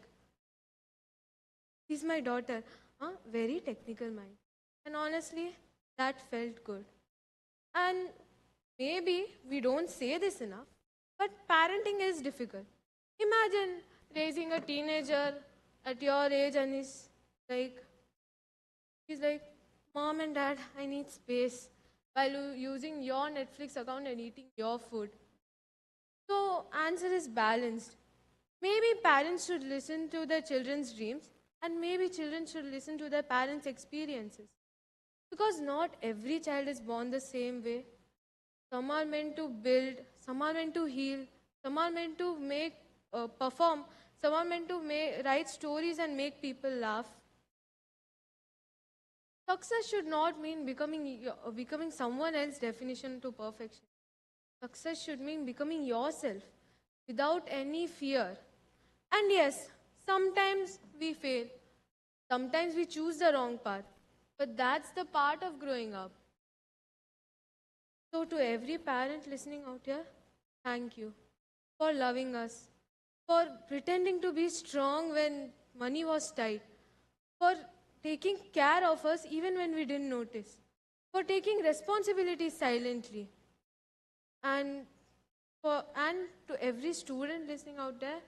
she's my daughter, very technical mind. And honestly, that felt good. And maybe we don't say this enough, but parenting is difficult. Imagine raising a teenager at your age and he's like, Mom and Dad, I need space while using your Netflix account and eating your food. So answer is balanced. Maybe parents should listen to their children's dreams and maybe children should listen to their parents' experiences. Because not every child is born the same way. Some are meant to build, some are meant to heal, some are meant to perform, some are meant to write stories and make people laugh. Success should not mean becoming someone else's definition to perfection. Success should mean becoming yourself without any fear. And yes, sometimes we fail. Sometimes we choose the wrong path. But that's the part of growing up. So to every parent listening out here, thank you for loving us, for pretending to be strong when money was tight, for taking care of us even when we didn't notice, for taking responsibility silently. And to every student listening out there,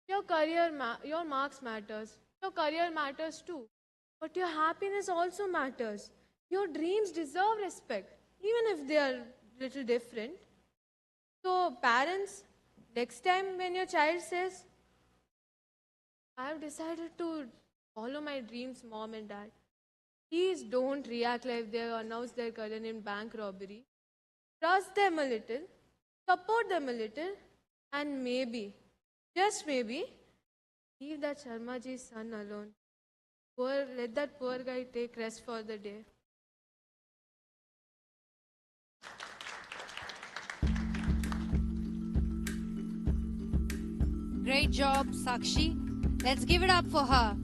your marks matters. Your career matters too. But your happiness also matters. Your dreams deserve respect, even if they are little different. So parents, next time when your child says, I have decided to follow my dreams, Mom and Dad, please don't react like they announce their career in bank robbery. Trust them a little, support them a little, and maybe, just maybe, Leave that Sharmaji's son alone. Let that poor guy take rest for the day. Great job, Sakshi. Let's give it up for her.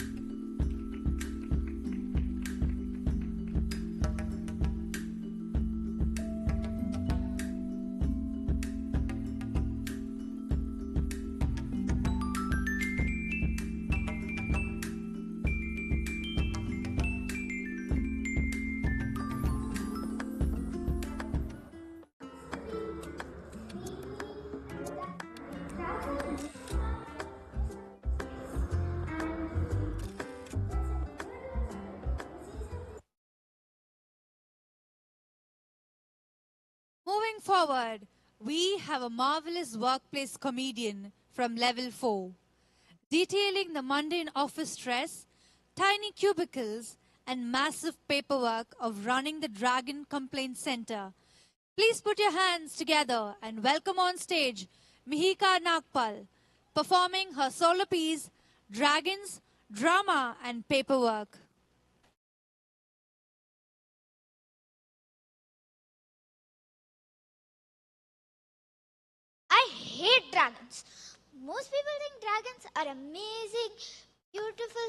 Moving forward, we have a marvelous workplace comedian from level 4, detailing the mundane office stress, tiny cubicles, and massive paperwork of running the Dragon Complaint Center. Please put your hands together and welcome on stage Mihika Nagpal, performing her solo piece, Dragons, Drama and Paperwork. I hate dragons. Most people think dragons are amazing, beautiful,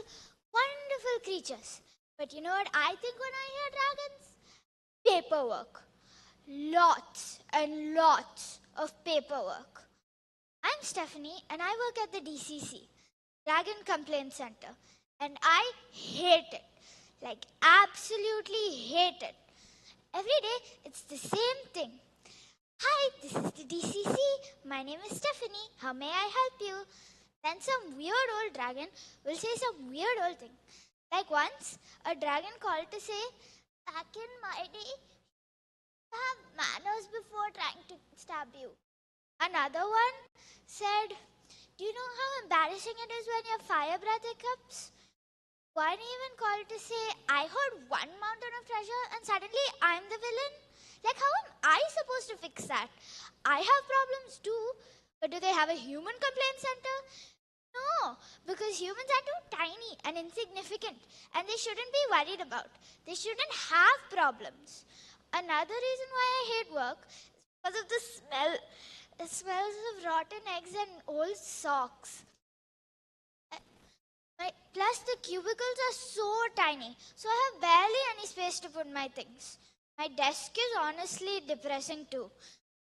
wonderful creatures. But you know what I think when I hear dragons? Paperwork. Lots and lots of paperwork. I'm Stephanie and I work at the DCC, Dragon Complaint Center. And I hate it. Like, absolutely hate it. Every day, it's the same thing. Hi, this is the DCC. My name is Stephanie. How may I help you? Then some weird old dragon will say some weird old thing. Like once, a dragon called to say, back in my day, have manners before trying to stab you. Another one said, do you know how embarrassing it is when your fire breath hiccups? One even called to say, I heard one mountain of treasure and suddenly I'm the villain. Like, how am I supposed to fix that? I have problems too, but do they have a human complaint center? No, because humans are too tiny and insignificant and they shouldn't be worried about. They shouldn't have problems. Another reason why I hate work is because of the smell. It smells of rotten eggs and old socks. Plus, the cubicles are so tiny, so I have barely any space to put my things. My desk is honestly depressing too.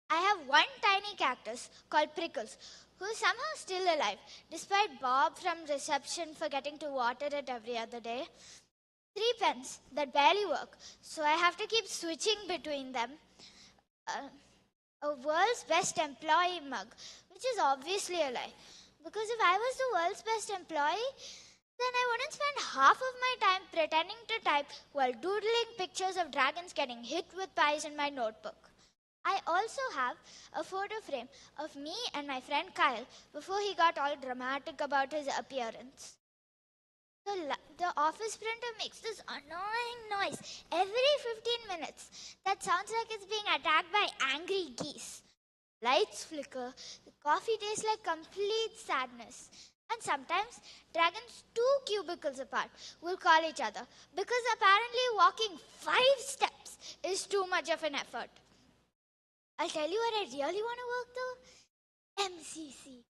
I have one tiny cactus called Prickles, who is somehow still alive, despite Bob from reception forgetting to water it every other day. 3 pens that barely work, so I have to keep switching between them. A world's best employee mug, which is obviously a lie. Because if I was the world's best employee, then I wouldn't spend half of my time pretending to type while doodling pictures of dragons getting hit with pies in my notebook. I also have a photo frame of me and my friend Kyle before he got all dramatic about his appearance. The office printer makes this annoying noise every 15 minutes that sounds like it's being attacked by angry geese. Lights flicker, the coffee tastes like complete sadness. And sometimes dragons 2 cubicles apart will call each other because apparently walking 5 steps is too much of an effort. I'll tell you where I really want to work though. MCC,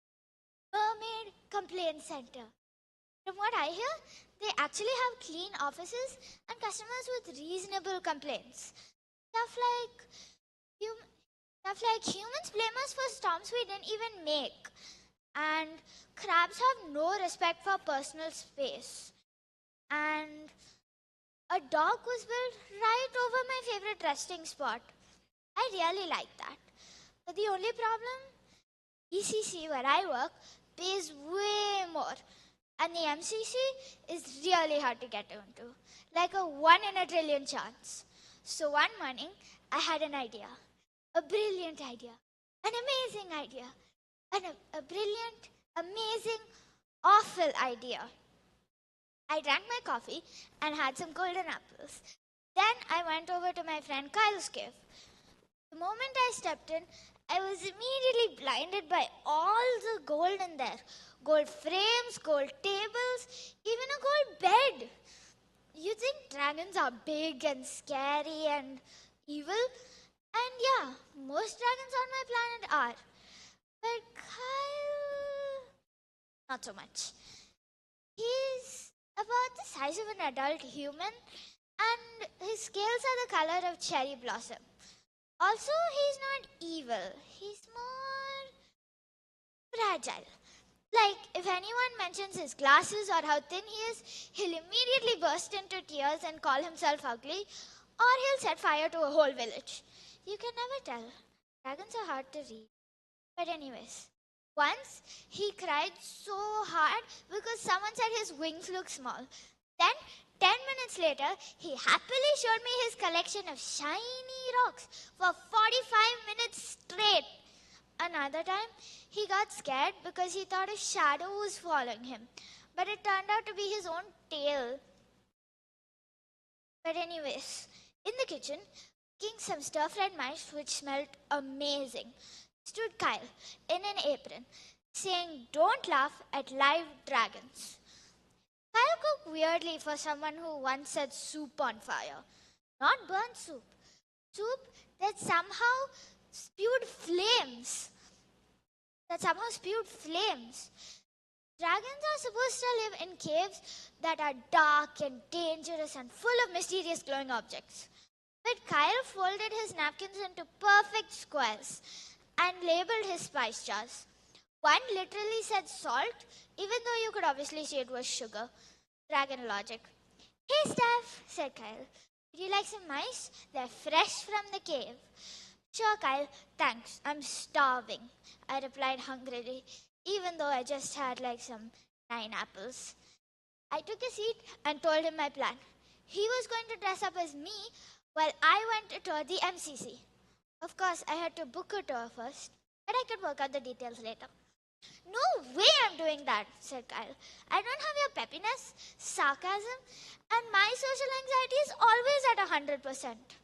Mermaid Complaint Center. From what I hear, they actually have clean offices and customers with reasonable complaints. Stuff like humans blame us for storms we didn't even make. And crabs have no respect for personal space. And a dog was built right over my favorite resting spot. I really like that. But the only problem? ECC, where I work, pays way more. And the MCC is really hard to get into. Like a 1 in a trillion chance. So one morning, I had an idea. A brilliant idea. An amazing idea. And a brilliant, amazing, awful idea. I drank my coffee and had some golden apples. Then I went over to my friend Kyle's cave. The moment I stepped in, I was immediately blinded by all the gold in there. Gold frames, gold tables, even a gold bed. You think dragons are big and scary and evil? And yeah, most dragons on my planet are. But Kyle, not so much. He's about the size of an adult human, and his scales are the color of cherry blossom. Also, he's not evil. He's more fragile. Like, if anyone mentions his glasses or how thin he is, he'll immediately burst into tears and call himself ugly, or he'll set fire to a whole village. You can never tell. Dragons are hard to read. But anyways, once he cried so hard because someone said his wings look small. Then, 10 minutes later, he happily showed me his collection of shiny rocks for 45 minutes straight. Another time, he got scared because he thought a shadow was following him. But it turned out to be his own tail. But anyways, in the kitchen, cooking some stir-fried mice which smelled amazing, stood Kyle in an apron, saying, "Don't laugh at live dragons." Kyle cooked weirdly for someone who once set soup on fire. Not burnt soup. Soup that somehow spewed flames. Dragons are supposed to live in caves that are dark and dangerous and full of mysterious glowing objects. But Kyle folded his napkins into perfect squares and labeled his spice jars. One literally said salt, even though you could obviously see it was sugar. Dragon logic. "Hey, Steph," said Kyle. "Would you like some mice? They're fresh from the cave." "Sure, Kyle. Thanks. I'm starving," I replied hungrily, even though I just had like some 9 apples. I took a seat and told him my plan. He was going to dress up as me while I went to tour the MCC. Of course, I had to book a tour first, but I could work out the details later. "No way I'm doing that," said Kyle. "I don't have your peppiness, sarcasm, and my social anxiety is always at 100%.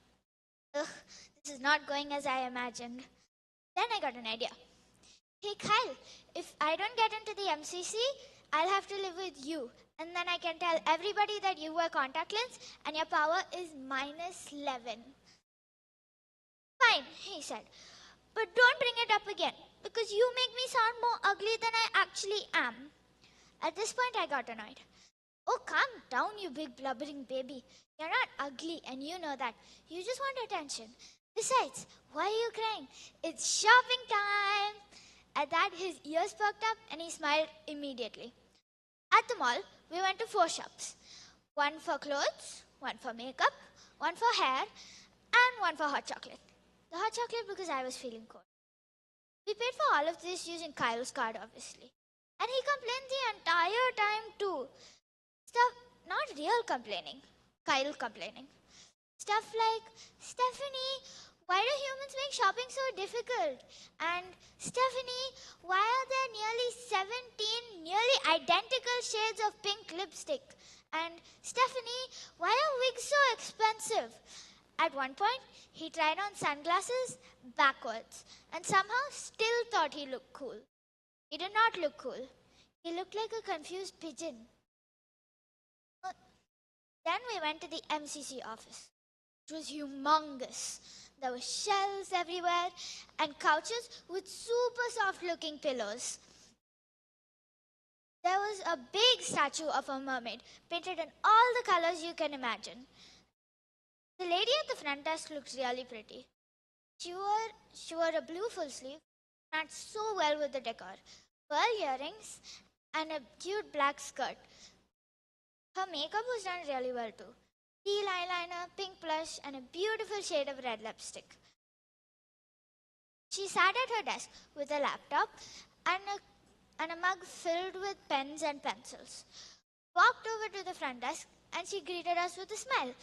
Ugh, this is not going as I imagined. Then I got an idea. "Hey Kyle, if I don't get into the MCC, I'll have to live with you. And then I can tell everybody that you wear contact lens and your power is -11. "Fine," he said. "But don't bring it up again, because you make me sound more ugly than I actually am." At this point, I got annoyed. "Oh, calm down, you big blubbering baby. You're not ugly, and you know that. You just want attention. Besides, why are you crying? It's shopping time." At that, his ears perked up, and he smiled immediately. At the mall, we went to 4 shops. One for clothes, one for makeup, one for hair, and one for hot chocolate. The hot chocolate because I was feeling cold. We paid for all of this using Kyle's card, obviously. And he complained the entire time, too. Stuff, not real complaining, Kyle complaining. Stuff like, "Stephanie, why do humans make shopping so difficult?" And, "Stephanie, why are there nearly 17 nearly identical shades of pink lipstick?" And, "Stephanie, why are wigs so expensive?" At one point, he tried on sunglasses backwards and somehow still thought he looked cool. He did not look cool. He looked like a confused pigeon. Then we went to the MCC office. It was humongous. There were shelves everywhere and couches with super soft-looking pillows. There was a big statue of a mermaid painted in all the colors you can imagine. The lady at the front desk looked really pretty. She wore a blue full sleeve, matched so well with the decor, pearl earrings, and a cute black skirt. Her makeup was done really well too. Teal eyeliner, pink blush, and a beautiful shade of red lipstick. She sat at her desk with a laptop and a mug filled with pens and pencils. Walked over to the front desk and she greeted us with a smile.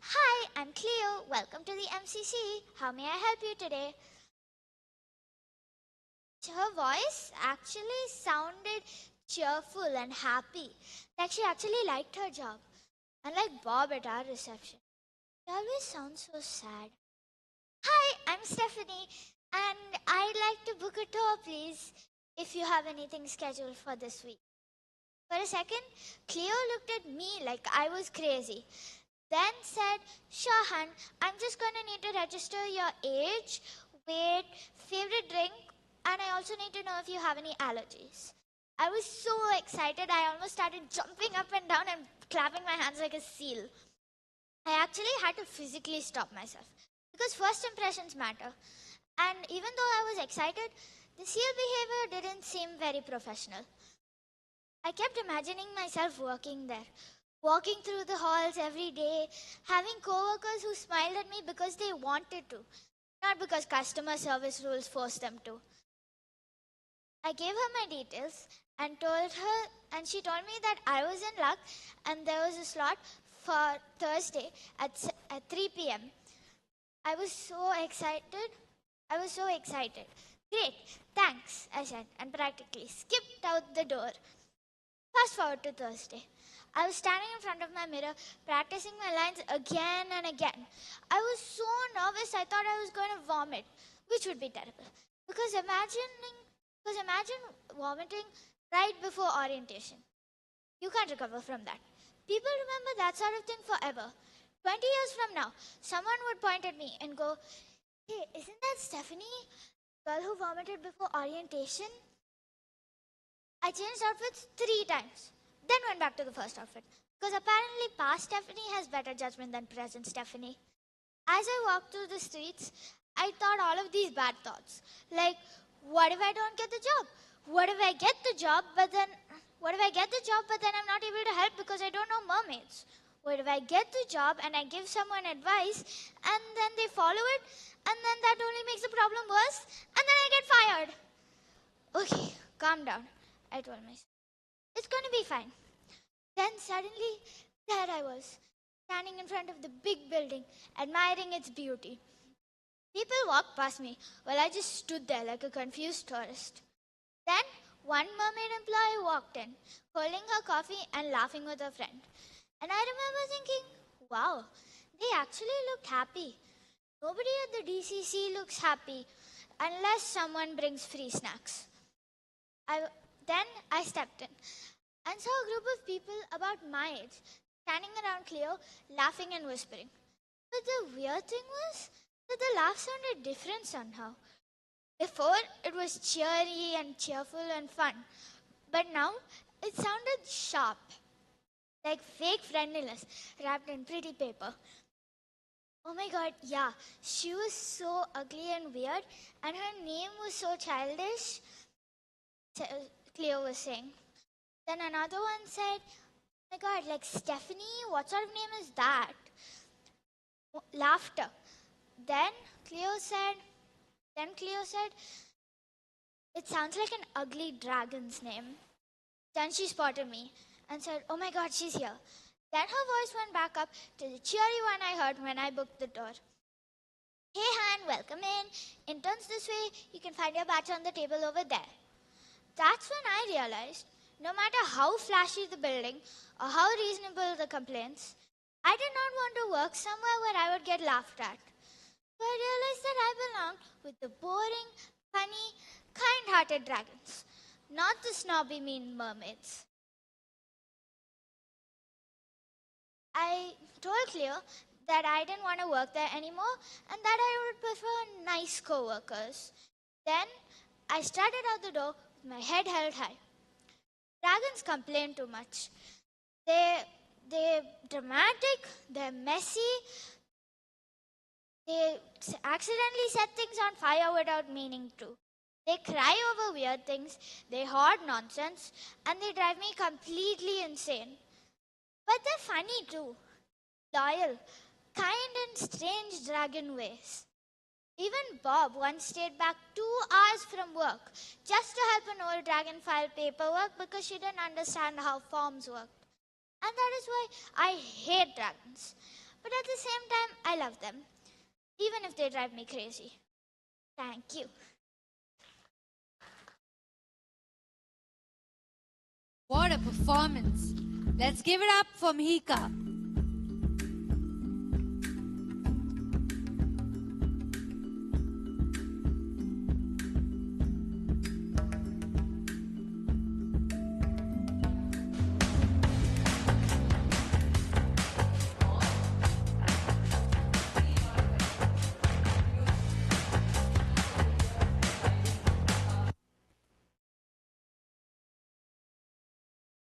"Hi, I'm Cleo. Welcome to the MCC. How may I help you today?" Her voice actually sounded cheerful and happy, like she actually liked her job. Unlike Bob at our reception, she always sounds so sad. "Hi, I'm Stephanie. And I'd like to book a tour, please, if you have anything scheduled for this week. For a second, Cleo looked at me like I was crazy. Then said, sure, hun, I'm just going to need to register your age, weight, favorite drink, and I also need to know if you have any allergies. I was so excited, I almost started jumping up and down and clapping my hands like a seal. I actually had to physically stop myself because first impressions matter. And even though I was excited, the seal behavior didn't seem very professional. I kept imagining myself working there, walking through the halls every day, having coworkers who smiled at me because they wanted to, not because customer service rules forced them to. I gave her my details and told her, and she told me that I was in luck and there was a slot for Thursday at 3 p.m. I was so excited. Great, thanks, I said, and practically skipped out the door. Fast forward to Thursday. I was standing in front of my mirror, practicing my lines again and again. I was so nervous, I thought I was going to vomit, which would be terrible. Because imagine vomiting right before orientation. You can't recover from that. People remember that sort of thing forever. 20 years from now, someone would point at me and go, hey, isn't that Stephanie, the girl who vomited before orientation? I changed outfits 3 times, then went back to the first outfit. Because apparently past Stephanie has better judgment than present Stephanie. As I walked through the streets, I thought all of these bad thoughts. Like, what if I don't get the job? What if I get the job, but then I'm not able to help because I don't know mermaids? What if I get the job and I give someone advice and then they follow it and then that only makes the problem worse and then I get fired? Okay, calm down, I told myself. It's going to be fine. Then suddenly, there I was, standing in front of the big building, admiring its beauty. People walked past me while I just stood there like a confused tourist. Then, one mermaid employee walked in, holding her coffee and laughing with her friend. And I remember thinking, wow, they actually looked happy. Nobody at the DCC looks happy unless someone brings free snacks. Then I stepped in and saw a group of people about my age standing around Cleo, laughing and whispering. But the weird thing was that the laugh sounded different somehow. Before, it was cheery and cheerful and fun. But now, it sounded sharp, like fake friendliness wrapped in pretty paper. Oh my god, yeah, she was so ugly and weird, and her name was so childish, Cleo was saying. Then another one said, oh my god, like Stephanie, what sort of name is that? Laughter. Then Cleo said, it sounds like an ugly dragon's name. Then she spotted me and said, oh my god, she's here. Then her voice went back up to the cheery one I heard when I booked the door. Hey, Han, welcome in. Interns this way, you can find your badge on the table over there. That's when I realized, no matter how flashy the building or how reasonable the complaints, I did not want to work somewhere where I would get laughed at. So I realized that I belonged with the boring, funny, kind-hearted dragons, not the snobby, mean mermaids. I told Cleo that I didn't want to work there anymore and that I would prefer nice co-workers. Then I started out the door with my head held high. Dragons complain too much. They're dramatic, they're messy, they accidentally set things on fire without meaning to. They cry over weird things, they hoard nonsense, and they drive me completely insane. But they're funny too. Loyal, kind and strange dragon ways. Even Bob once stayed back 2 hours from work just to help an old dragon file paperwork because she didn't understand how forms worked. And that is why I hate dragons. But at the same time, I love them, even if they drive me crazy. Thank you. What a performance. Let's give it up for Mihika.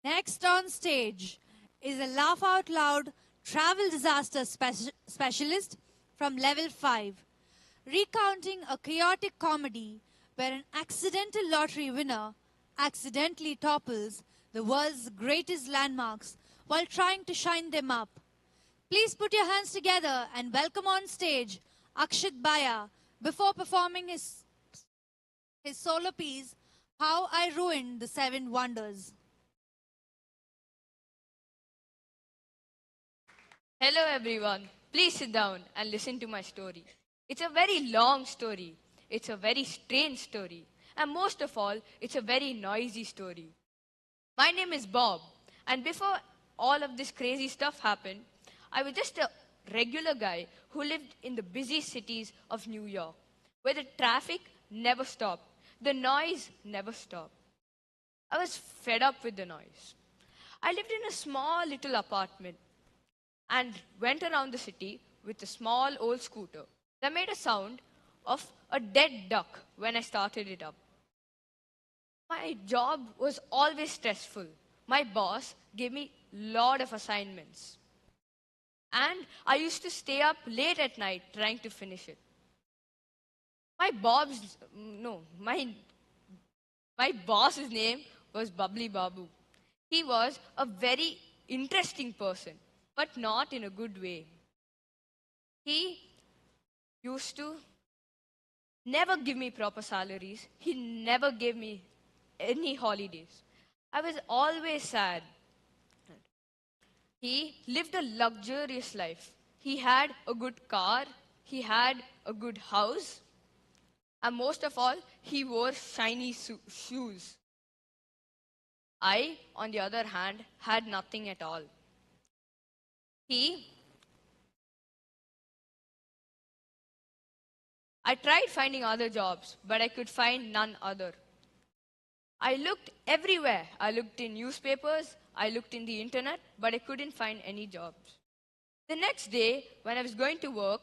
Next on stage is a laugh out loud travel disaster specialist from level 5, recounting a chaotic comedy where an accidental lottery winner accidentally topples the world's greatest landmarks while trying to shine them up. Please put your hands together and welcome on stage Akshit Baya before performing his solo piece, How I Ruined the Seven Wonders. Hello everyone. Please sit down and listen to my story. It's a very long story. It's a very strange story. And most of all, it's a very noisy story. My name is Bob. And before all of this crazy stuff happened, I was just a regular guy who lived in the busy cities of New York, where the traffic never stopped. The noise never stopped. I was fed up with the noise. I lived in a small little apartment and went around the city with a small old scooter that made a sound of a dead duck when I started it up. My job was always stressful. My boss gave me a lot of assignments. And I used to stay up late at night trying to finish it. My boss's name was Bubbly Babu. He was a very interesting person, but not in a good way. He used to never give me proper salaries. He never gave me any holidays. I was always sad. He lived a luxurious life. He had a good car. He had a good house. And most of all, he wore shiny shoes. I, on the other hand, had nothing at all. I tried finding other jobs, but I could find none other. I looked everywhere. I looked in newspapers, I looked in the internet, but I couldn't find any jobs. The next day, when I was going to work,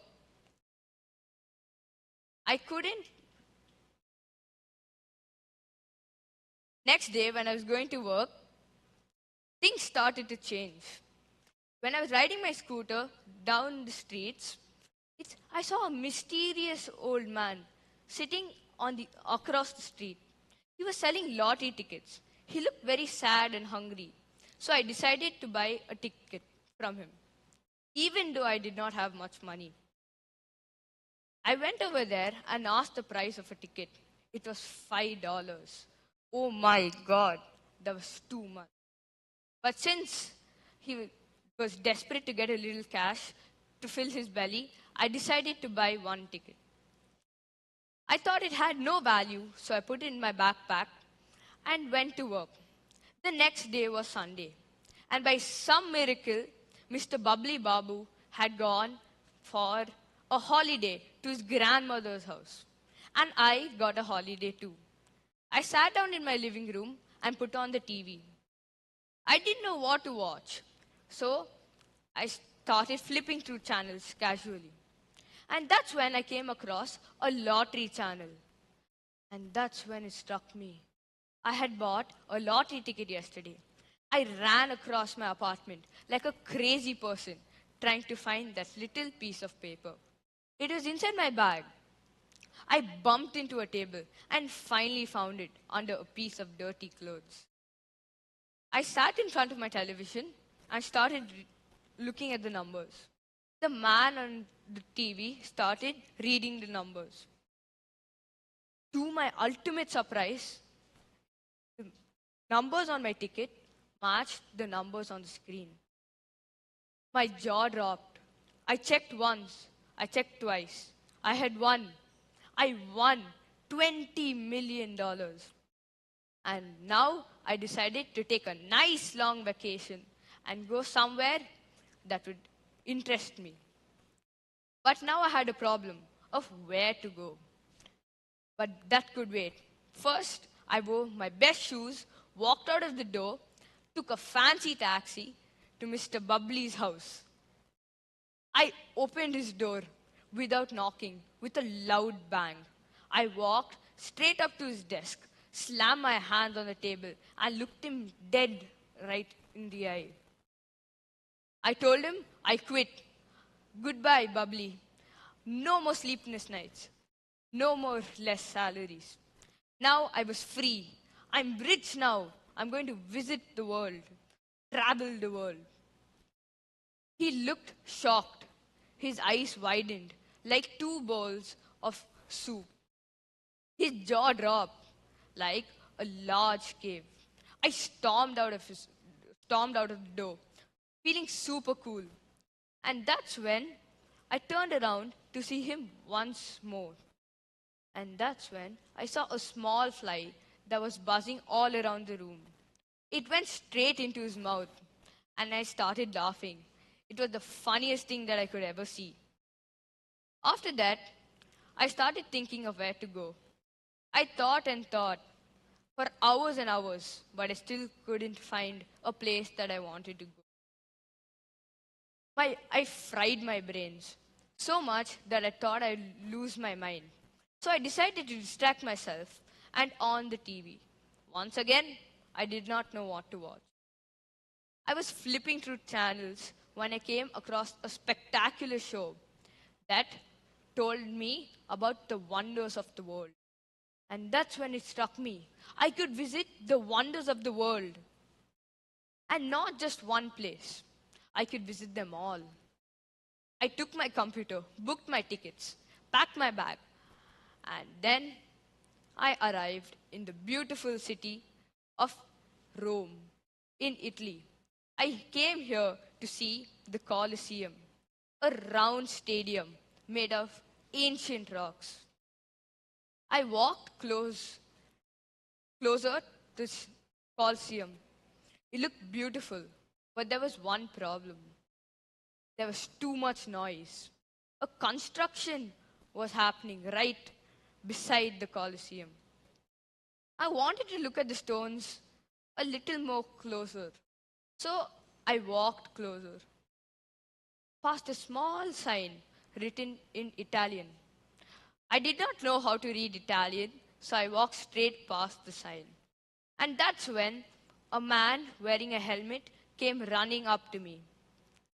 things started to change. When I was riding my scooter down the streets, I saw a mysterious old man sitting across the street. He was selling lottery tickets. He looked very sad and hungry. So I decided to buy a ticket from him, even though I did not have much money. I went over there and asked the price of a ticket. It was $5. Oh my God, that was too much. But since he was desperate to get a little cash to fill his belly, I decided to buy one ticket. I thought it had no value, so I put it in my backpack and went to work. The next day was Sunday, and by some miracle, Mr. Bubbly Babu had gone for a holiday to his grandmother's house, and I got a holiday too. I sat down in my living room and put on the TV. I didn't know what to watch, so I started flipping through channels casually. And that's when I came across a lottery channel. And that's when it struck me. I had bought a lottery ticket yesterday. I ran across my apartment like a crazy person trying to find that little piece of paper. It was inside my bag. I bumped into a table and finally found it under a piece of dirty clothes. I sat in front of my television and started looking at the numbers. The man on the TV started reading the numbers. To my ultimate surprise, the numbers on my ticket matched the numbers on the screen. My jaw dropped. I checked once. I checked twice. I had won. I won $20 million. And now I decided to take a nice long vacation and go somewhere that would interest me. But now I had a problem of where to go. But that could wait. First, I wore my best shoes, walked out of the door, took a fancy taxi to Mr. Bubbly's house. I opened his door without knocking with a loud bang. I walked straight up to his desk, slammed my hands on the table, and looked him dead right in the eye. I told him I quit. Goodbye, bubbly. No more sleepless nights. No more less salaries. Now I was free. I'm rich now. I'm going to visit the world, travel the world. He looked shocked. His eyes widened like two bowls of soup. His jaw dropped like a large cave. I stormed out of the door, feeling super cool. And that's when I turned around to see him once more. And that's when I saw a small fly that was buzzing all around the room. It went straight into his mouth, and I started laughing. It was the funniest thing that I could ever see. After that, I started thinking of where to go. I thought and thought for hours and hours, but I still couldn't find a place that I wanted to go. I fried my brains so much that I thought I'd lose my mind. So I decided to distract myself and on the TV. Once again, I did not know what to watch. I was flipping through channels when I came across a spectacular show that told me about the wonders of the world. And that's when it struck me. I could visit the wonders of the world. And not just one place. I could visit them all. I took my computer, booked my tickets, packed my bag, and then I arrived in the beautiful city of Rome in Italy. I came here to see the Colosseum, a round stadium made of ancient rocks. I walked closer to this Colosseum. It looked beautiful, but there was one problem. There was too much noise. A construction was happening right beside the Colosseum. I wanted to look at the stones a little more closer. So I walked closer, past a small sign written in Italian. I did not know how to read Italian, so I walked straight past the sign. And that's when a man wearing a helmet came running up to me.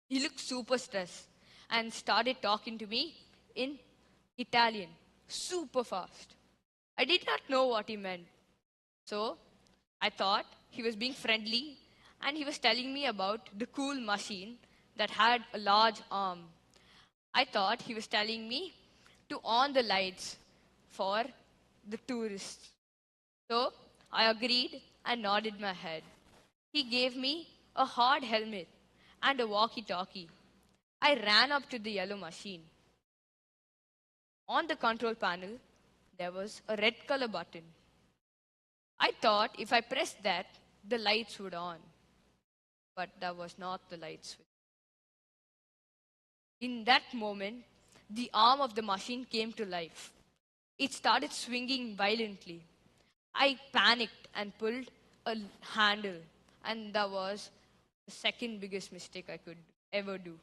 He looked super stressed and started talking to me in Italian, super fast. I did not know what he meant. So I thought he was being friendly and he was telling me about the cool machine that had a large arm. I thought he was telling me to on the lights for the tourists. So I agreed and nodded my head. He gave me a hard helmet and a walkie-talkie. I ran up to the yellow machine. On the control panel, there was a red color button. I thought if I pressed that, the lights would on. But that was not the light switch. In that moment, the arm of the machine came to life. It started swinging violently. I panicked and pulled a handle, and that was the second biggest mistake I could ever do.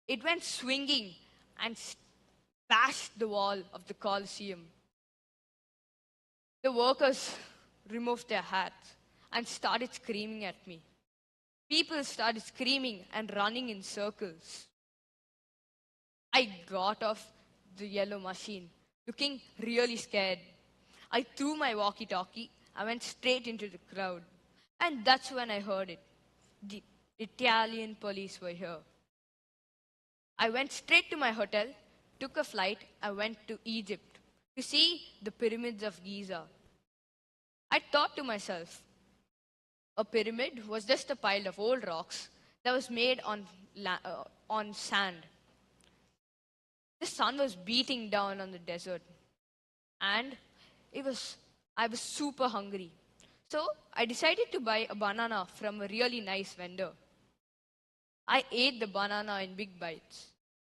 It went swinging and bashed the wall of the Colosseum. The workers removed their hats and started screaming at me. People started screaming and running in circles. I got off the yellow machine, looking really scared. I threw my walkie-talkie and went straight into the crowd. And that's when I heard it. The Italian police were here. I went straight to my hotel, took a flight, and went to Egypt to see the pyramids of Giza. I thought to myself, a pyramid was just a pile of old rocks that was made on sand. The sun was beating down on the desert, and I was super hungry. So I decided to buy a banana from a really nice vendor. I ate the banana in big bites,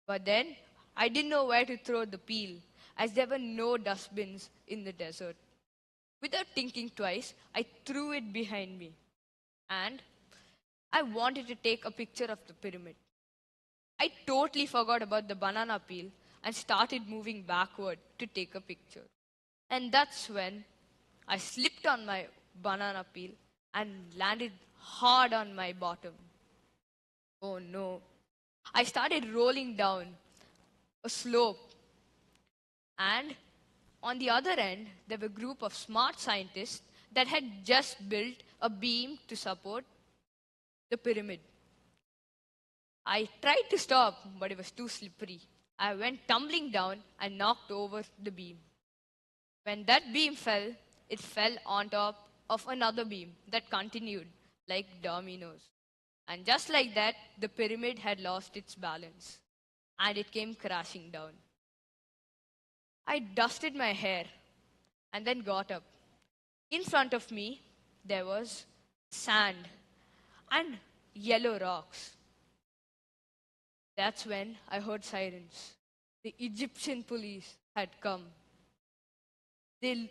but then I didn't know where to throw the peel, as there were no dustbins in the desert. Without thinking twice, I threw it behind me, and I wanted to take a picture of the pyramid. I totally forgot about the banana peel and started moving backward to take a picture. And that's when I slipped on my banana peel and landed hard on my bottom. Oh no. I started rolling down a slope, and on the other end, there were a group of smart scientists that had just built a beam to support the pyramid. I tried to stop, but it was too slippery. I went tumbling down and knocked over the beam. When that beam fell, it fell on top of another beam that continued like dominoes. And just like that, the pyramid had lost its balance and it came crashing down. I dusted my hair and then got up. In front of me, there was sand and yellow rocks. That's when I heard sirens. The Egyptian police had come. The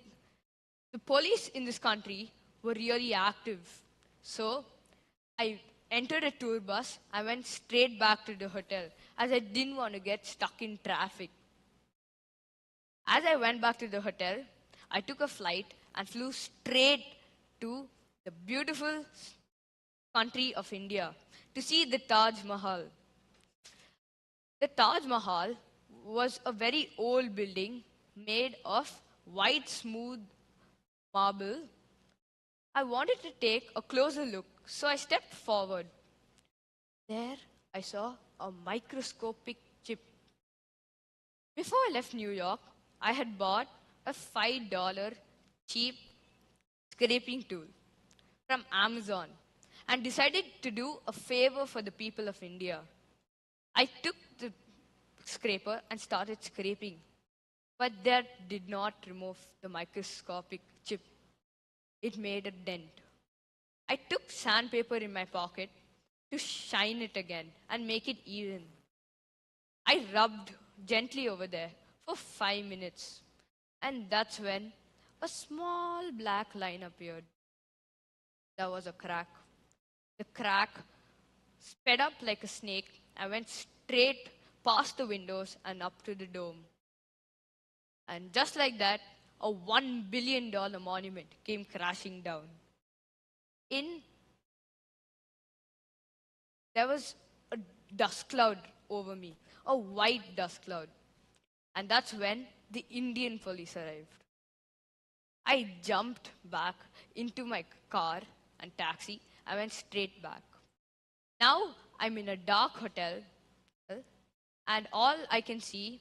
police in this country were really active. So I entered a tour bus. I went straight back to the hotel as I didn't want to get stuck in traffic. As I went back to the hotel, I took a flight and flew straight to the beautiful country of India to see the Taj Mahal. The Taj Mahal was a very old building made of white, smooth marble. I wanted to take a closer look, so I stepped forward. There, I saw a microscopic chip. Before I left New York, I had bought a $5 cheap scraping tool from Amazon and decided to do a favor for the people of India. I took the scraper and started scraping, but that did not remove the microscopic chip. It made a dent. I took sandpaper in my pocket to shine it again and make it even. I rubbed gently over there for 5 minutes, and that's when a small black line appeared. There was a crack. The crack sped up like a snake and went straight past the windows and up to the dome. And just like that, a $1 billion monument came crashing down. There was a dust cloud over me, a white dust cloud. And that's when the Indian police arrived. I jumped back into my car and taxi. I went straight back. Now I'm in a dark hotel, and all I can see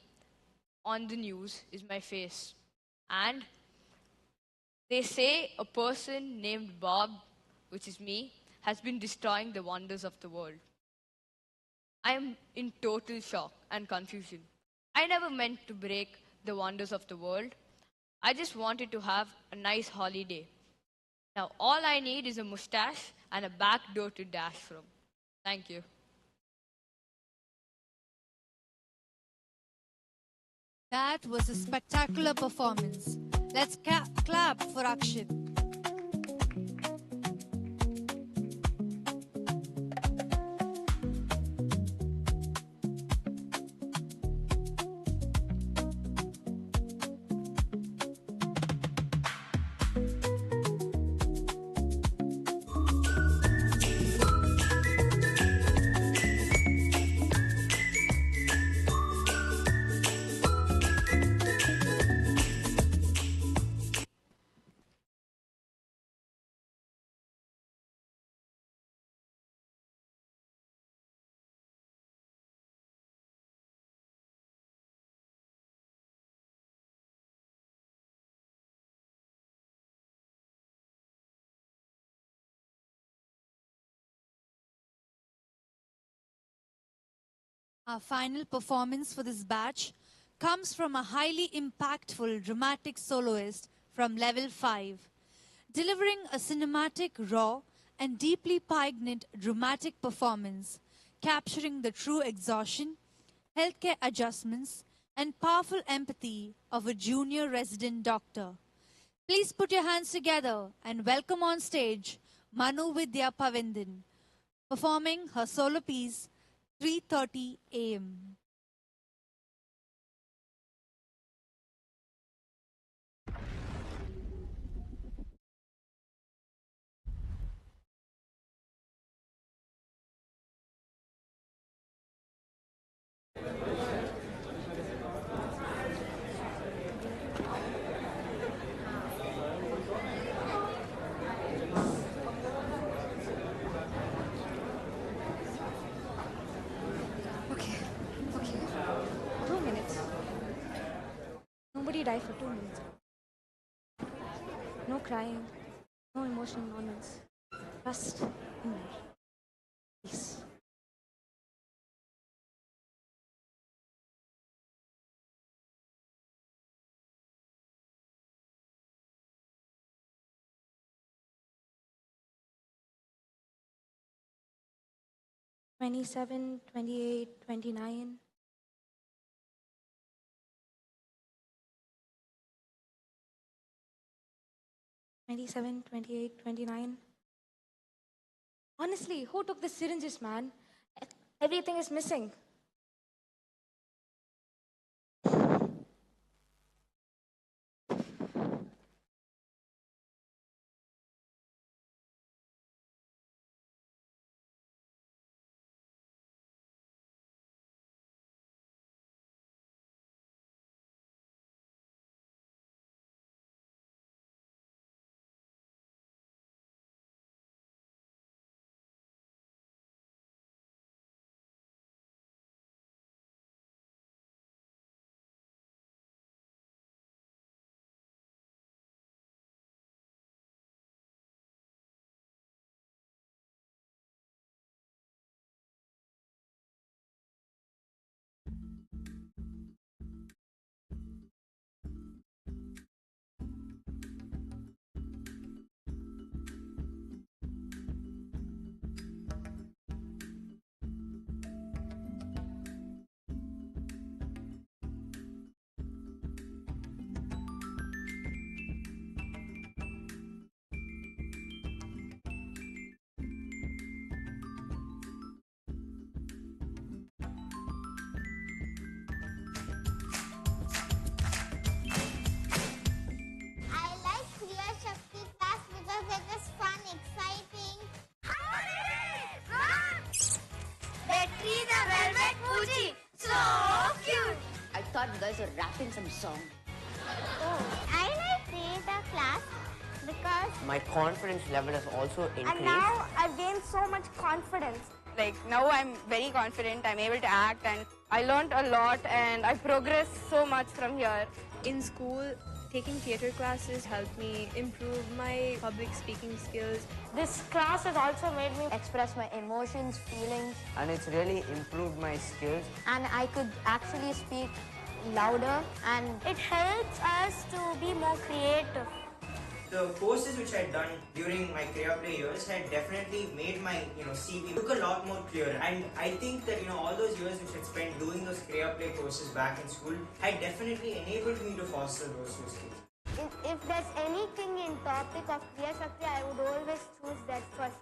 on the news is my face. And they say a person named Bob, which is me, has been destroying the wonders of the world. I am in total shock and confusion. I never meant to break the wonders of the world. I just wanted to have a nice holiday. Now all I need is a mustache and a back door to dash from. Thank you. That was a spectacular performance. Let's clap for Akshat. Our final performance for this batch comes from a highly impactful dramatic soloist from level 5, delivering a cinematic, raw, and deeply poignant dramatic performance, capturing the true exhaustion, healthcare adjustments, and powerful empathy of a junior resident doctor. Please put your hands together and welcome on stage Manu Vidya Pavindin, performing her solo piece 3:30 a.m. cry for 2 minutes. No crying, no emotional moments. Just inner peace. "27, 28, 29. 27, 28, 29. Honestly, who took the syringes, man? Everything is missing. I like Kriya Shakti class because it is fun, exciting. They tree the velvet Fuji. So cute. I thought you guys were rapping some song. I like theater class because My confidence level has also increased. And now I've gained so much confidence. Like now I'm very confident, I'm able to act, and I learned a lot and I progressed so much from here. In school, taking theater classes helped me improve my public speaking skills. This class has also made me express my emotions, feelings, And it's really improved my skills. and I could actually speak louder, and it helps us to be more creative. The courses which I had done during my career play years had definitely made my CV look a lot more clearer. And I think that all those years which I spent doing those career play courses back in school had definitely enabled me to foster those two skills. If there's anything in topic of Kriya Shakti, I would always choose that first.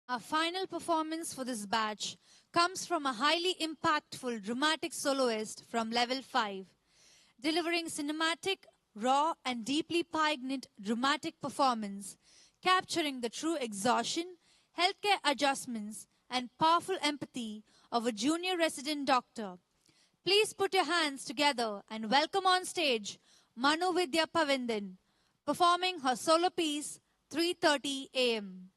Our final performance for this batch comes from a highly impactful dramatic soloist from level 5, delivering cinematic, raw and deeply poignant dramatic performance. capturing the true exhaustion, healthcare adjustments, and powerful empathy of a junior resident doctor. Please put your hands together and welcome on stage Manu Vidya Pavindan, performing her solo piece 3:30 a.m.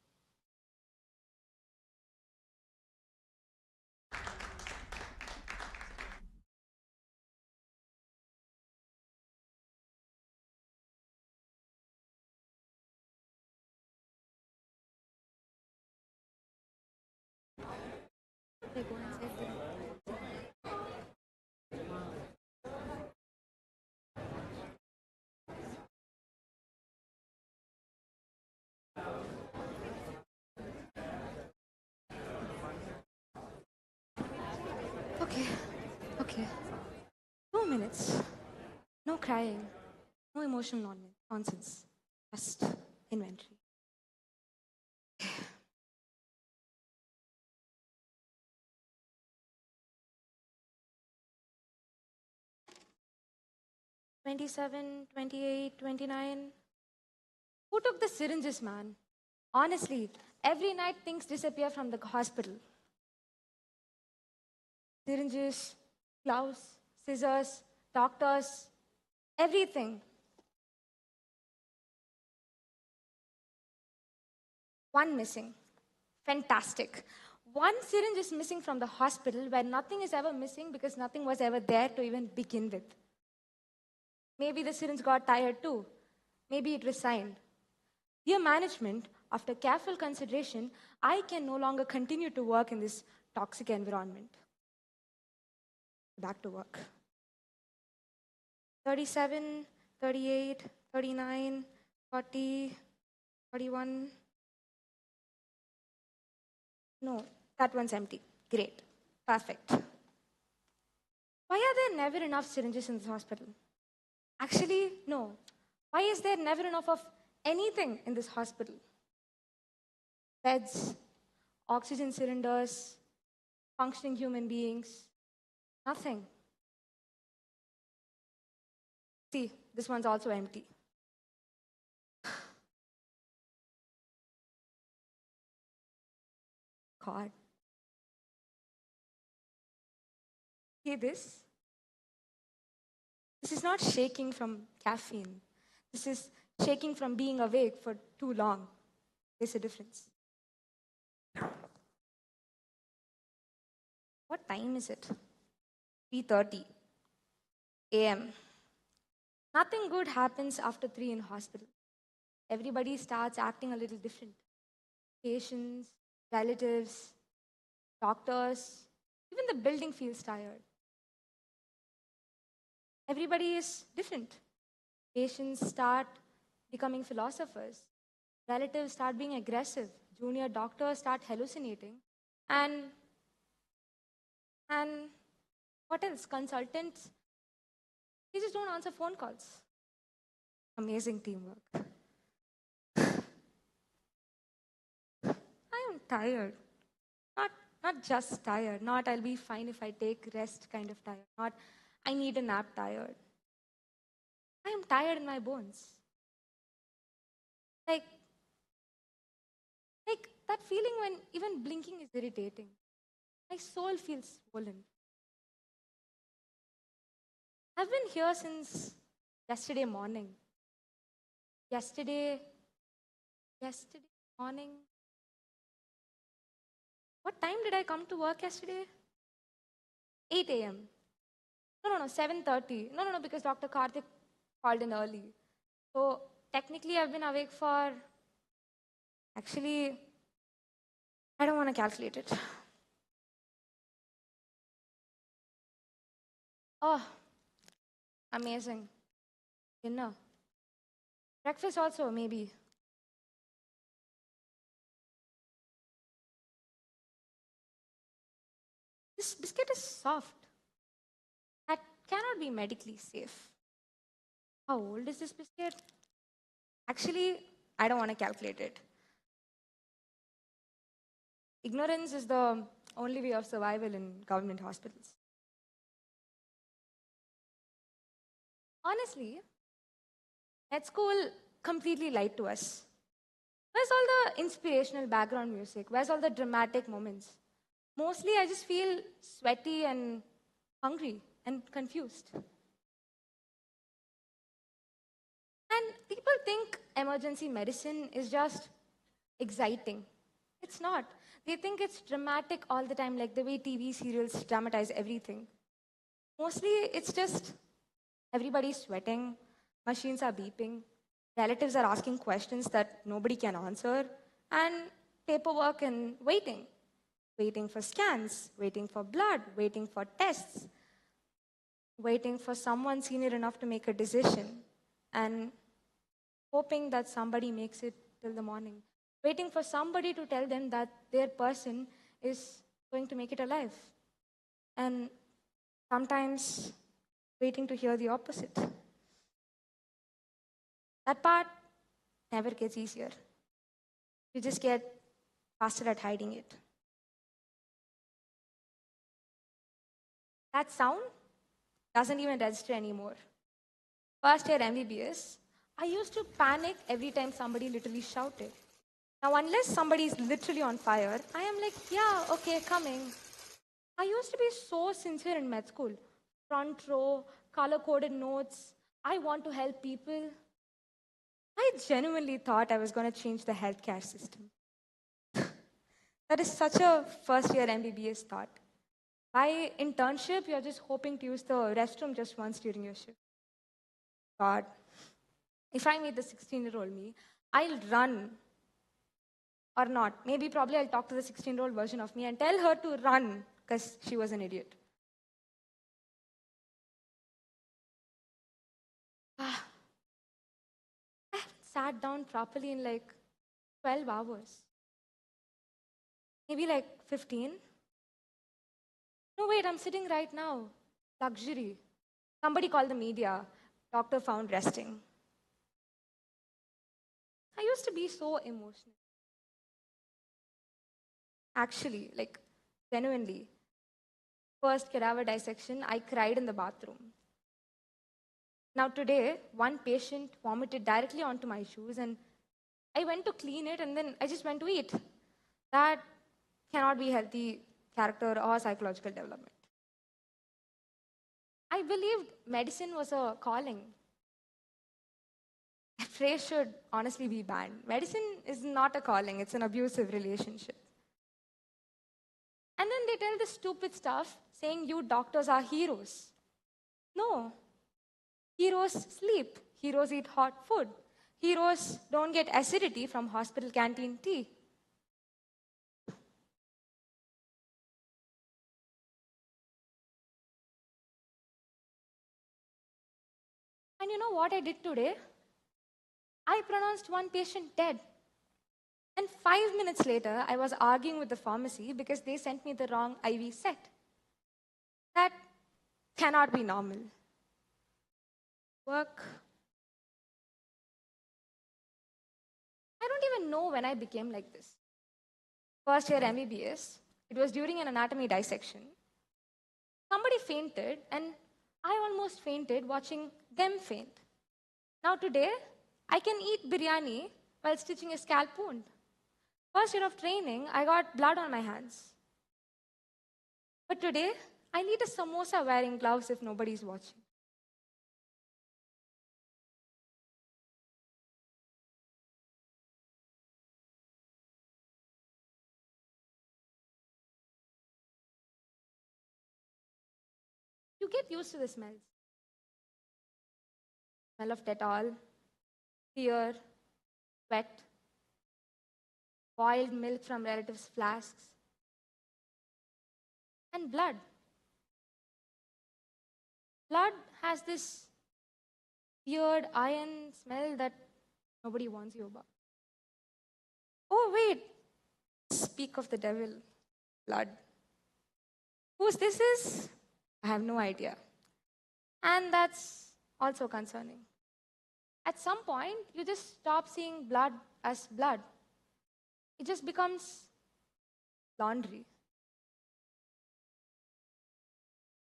Okay, okay. 2 minutes. No crying. No emotional nonsense. Just inventory. 27, 28, 29. Who took the syringes, man? Honestly, every night things disappear from the hospital. Syringes, gloves, scissors, doctors, everything. One missing. Fantastic. One syringe is missing from the hospital where nothing is ever missing because nothing was ever there to even begin with. Maybe the syringe got tired too. Maybe it resigned. Dear management, after careful consideration, I can no longer continue to work in this toxic environment. Back to work. 37, 38, 39, 40, 41. No, that one's empty. Great. Perfect. Why are there never enough syringes in this hospital? Actually, no. Why is there never enough of anything in this hospital? Beds, oxygen cylinders, functioning human beings, nothing. See, this one's also empty. God. See this? This is not shaking from caffeine. This is shaking from being awake for too long. There's a difference. What time is it? 3:30 a.m. Nothing good happens after 3 in hospital. Everybody starts acting a little different. Patients, relatives, doctors, even the building feels tired. Everybody is different. Patients start becoming philosophers. Relatives start being aggressive. Junior doctors start hallucinating. And what else? Consultants, they just don't answer phone calls. Amazing teamwork. I am tired. Not just tired. Not I'll be fine if I take rest kind of tired. Not I need a nap tired. I am tired in my bones. Like that feeling when even blinking is irritating. My soul feels swollen. I've been here since yesterday morning. Yesterday morning. What time did I come to work yesterday? 8 a.m. No, 7:30. No, because Dr. Karthik called in early. So technically I've been awake for, actually, I don't want to calculate it. Oh, amazing. Dinner. Breakfast also, maybe. This biscuit is soft. That cannot be medically safe. How old is this biscuit? Actually, I don't want to calculate it. Ignorance is the only way of survival in government hospitals. Honestly, med school completely lied to us. Where's all the inspirational background music? Where's all the dramatic moments? Mostly, I just feel sweaty and hungry and confused. And people think emergency medicine is just exciting. It's not. They think it's dramatic all the time, like the way TV serials dramatize everything. Mostly, it's just everybody's sweating, machines are beeping, relatives are asking questions that nobody can answer, and paperwork and waiting. Waiting for scans, waiting for blood, waiting for tests, waiting for someone senior enough to make a decision, and hoping that somebody makes it till the morning. Waiting for somebody to tell them that their person is going to make it alive. And sometimes waiting to hear the opposite. That part never gets easier. You just get faster at hiding it. That sound doesn't even register anymore. First year MBBS, I used to panic every time somebody literally shouted. Now, unless somebody is literally on fire, I am like, yeah, okay, coming. I used to be so sincere in med school. Front row, color-coded notes. I want to help people. I genuinely thought I was going to change the healthcare system. That is such a first-year MBBS thought. By internship, you're just hoping to use the restroom just once during your shift. God, if I meet the 16-year-old me, I'll run. Or not. Maybe probably I'll talk to the 16-year-old version of me and tell her to run because she was an idiot. I haven't sat down properly in like 12 hours. Maybe like 15. No, wait, I'm sitting right now. Luxury. Somebody called the media. Doctor found resting. I used to be so emotional. Actually, like, genuinely. First cadaver dissection, I cried in the bathroom. Now today, one patient vomited directly onto my shoes and I went to clean it and then I just went to eat. That cannot be healthy character or psychological development. I believed medicine was a calling. That phrase should honestly be banned. Medicine is not a calling, it's an abusive relationship. And then they tell the stupid stuff saying you doctors are heroes. No. Heroes sleep. Heroes eat hot food. Heroes don't get acidity from hospital canteen tea. And you know what I did today? I pronounced one patient dead. And 5 minutes later, I was arguing with the pharmacy because they sent me the wrong IV set. That cannot be normal. Work. I don't even know when I became like this. First year MBBS, it was during an anatomy dissection. Somebody fainted, and I almost fainted watching them faint. Now today, I can eat biryani while stitching a scalp wound. First year of training, I got blood on my hands. But today, I need a samosa wearing gloves if nobody's watching. You get used to the smells. Smell of Dettol, fear, sweat, boiled milk from relatives' flasks, and blood. Blood has this weird iron smell that nobody warns you about. Oh, wait. Speak of the devil. Blood. Whose this is? I have no idea. And that's also concerning. At some point, you just stop seeing blood as blood. It just becomes laundry.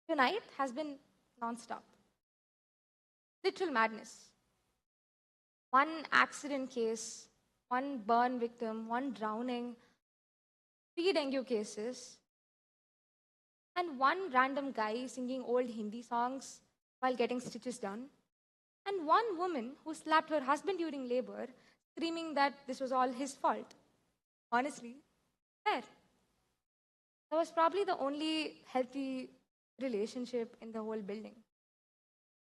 Tonight has been non-stop. Literal madness. One accident case, one burn victim, one drowning, 3 dengue cases, and one random guy singing old Hindi songs while getting stitches done, and one woman who slapped her husband during labor, screaming that this was all his fault. Honestly, fair. That was probably the only healthy relationship in the whole building.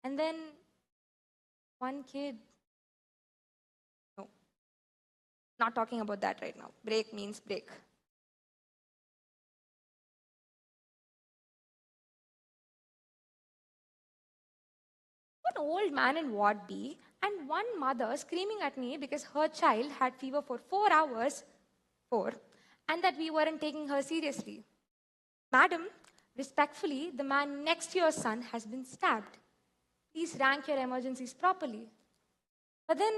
And then one kid, no, not talking about that right now. Break means break. An old man in Ward B and one mother screaming at me because her child had fever for 4 hours, and that we weren't taking her seriously. Madam, respectfully, the man next to your son has been stabbed. Please rank your emergencies properly. But then,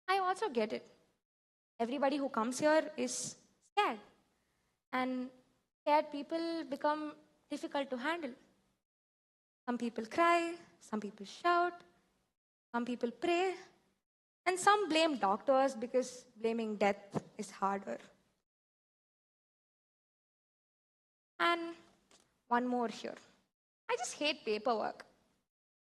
I also get it. Everybody who comes here is scared. And scared people become difficult to handle. Some people cry, some people shout, some people pray, and some blame doctors because blaming death is harder. And one more here. I just hate paperwork.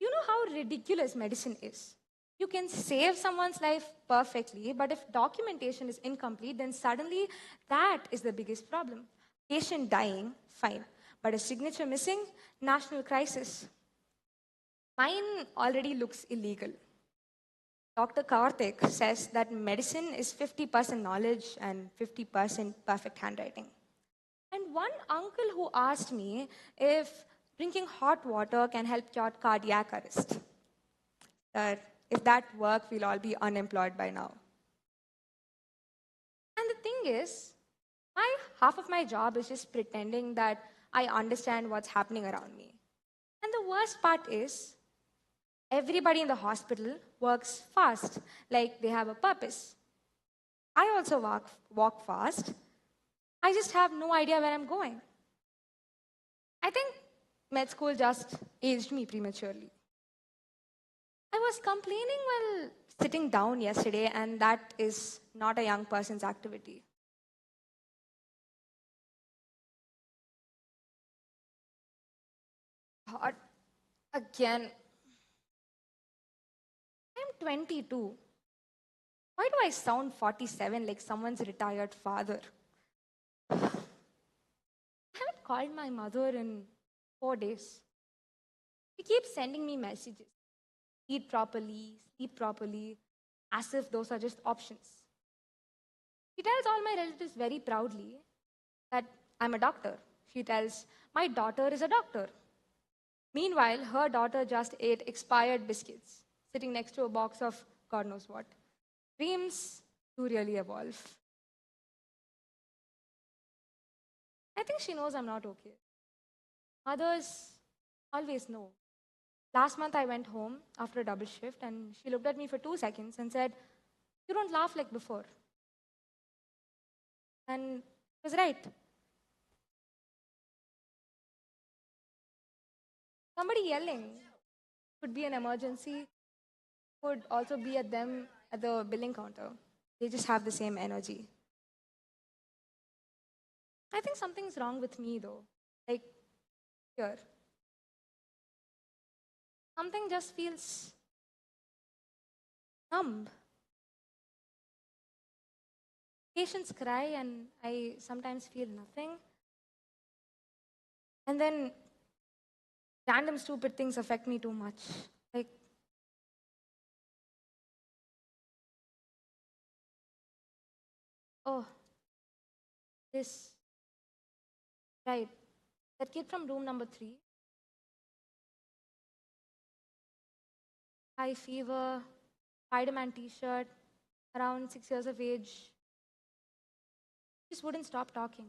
You know how ridiculous medicine is. You can save someone's life perfectly, but if documentation is incomplete, then suddenly that is the biggest problem. Patient dying, fine. But a signature missing, national crisis. Mine already looks illegal. Dr. Karthik says that medicine is 50% knowledge and 50% perfect handwriting. And one uncle who asked me if drinking hot water can help cure cardiac arrest. Sir, if that worked, we'll all be unemployed by now. And the thing is, half of my job is just pretending that I understand what's happening around me. And the worst part is, everybody in the hospital works fast, like they have a purpose. I also walk fast. I just have no idea where I'm going. I think med school just aged me prematurely. I was complaining while sitting down yesterday, and that is not a young person's activity. God, again. I'm 22. Why do I sound 47 like someone's retired father? I haven't called my mother in 4 days. She keeps sending me messages. Eat properly, sleep properly, as if those are just options. She tells all my relatives very proudly that I'm a doctor. She tells, my daughter is a doctor. Meanwhile, her daughter just ate expired biscuits, sitting next to a box of God knows what. Dreams do really evolve. I think she knows I'm not okay. Mothers always know. Last month I went home after a double shift and she looked at me for 2 seconds and said, you don't laugh like before. And she was right. Somebody yelling could be an emergency, could also be at them at the billing counter. They just have the same energy. I think something's wrong with me though. Like, here. Something just feels numb. Patients cry and I sometimes feel nothing. And then random stupid things affect me too much. Like, oh, this, right, that kid from room number 3. High fever, Spider-Man t-shirt, around 6 years of age. Just wouldn't stop talking.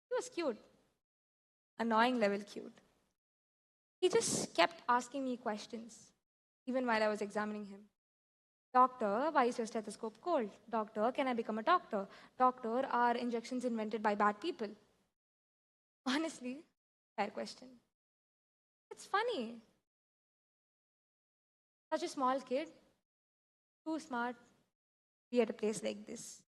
He was cute. Annoying level cute. He just kept asking me questions, even while I was examining him. Doctor, why is your stethoscope cold? Doctor, can I become a doctor? Doctor, are injections invented by bad people? Honestly, fair question. It's funny. Such a small kid, too smart, be at a place like this.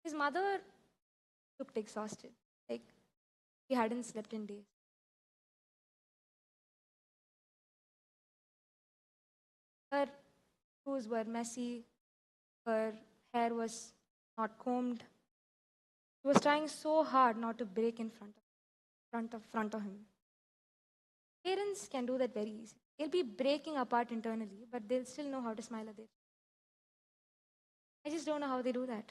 His mother looked exhausted, like she hadn't slept in days. Her shoes were messy, her hair was not combed. She was trying so hard not to break in front of him. Parents can do that very easily. They'll be breaking apart internally, but they'll still know how to smile at their. I just don't know how they do that.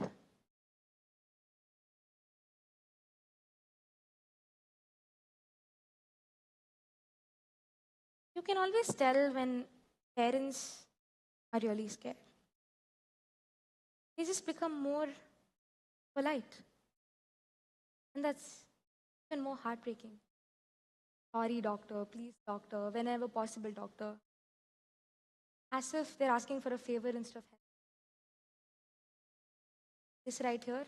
You can always tell when parents are really scared. They just become more polite. And that's even more heartbreaking. Sorry, doctor, please, doctor, whenever possible, doctor. As if they're asking for a favor instead of help. This right here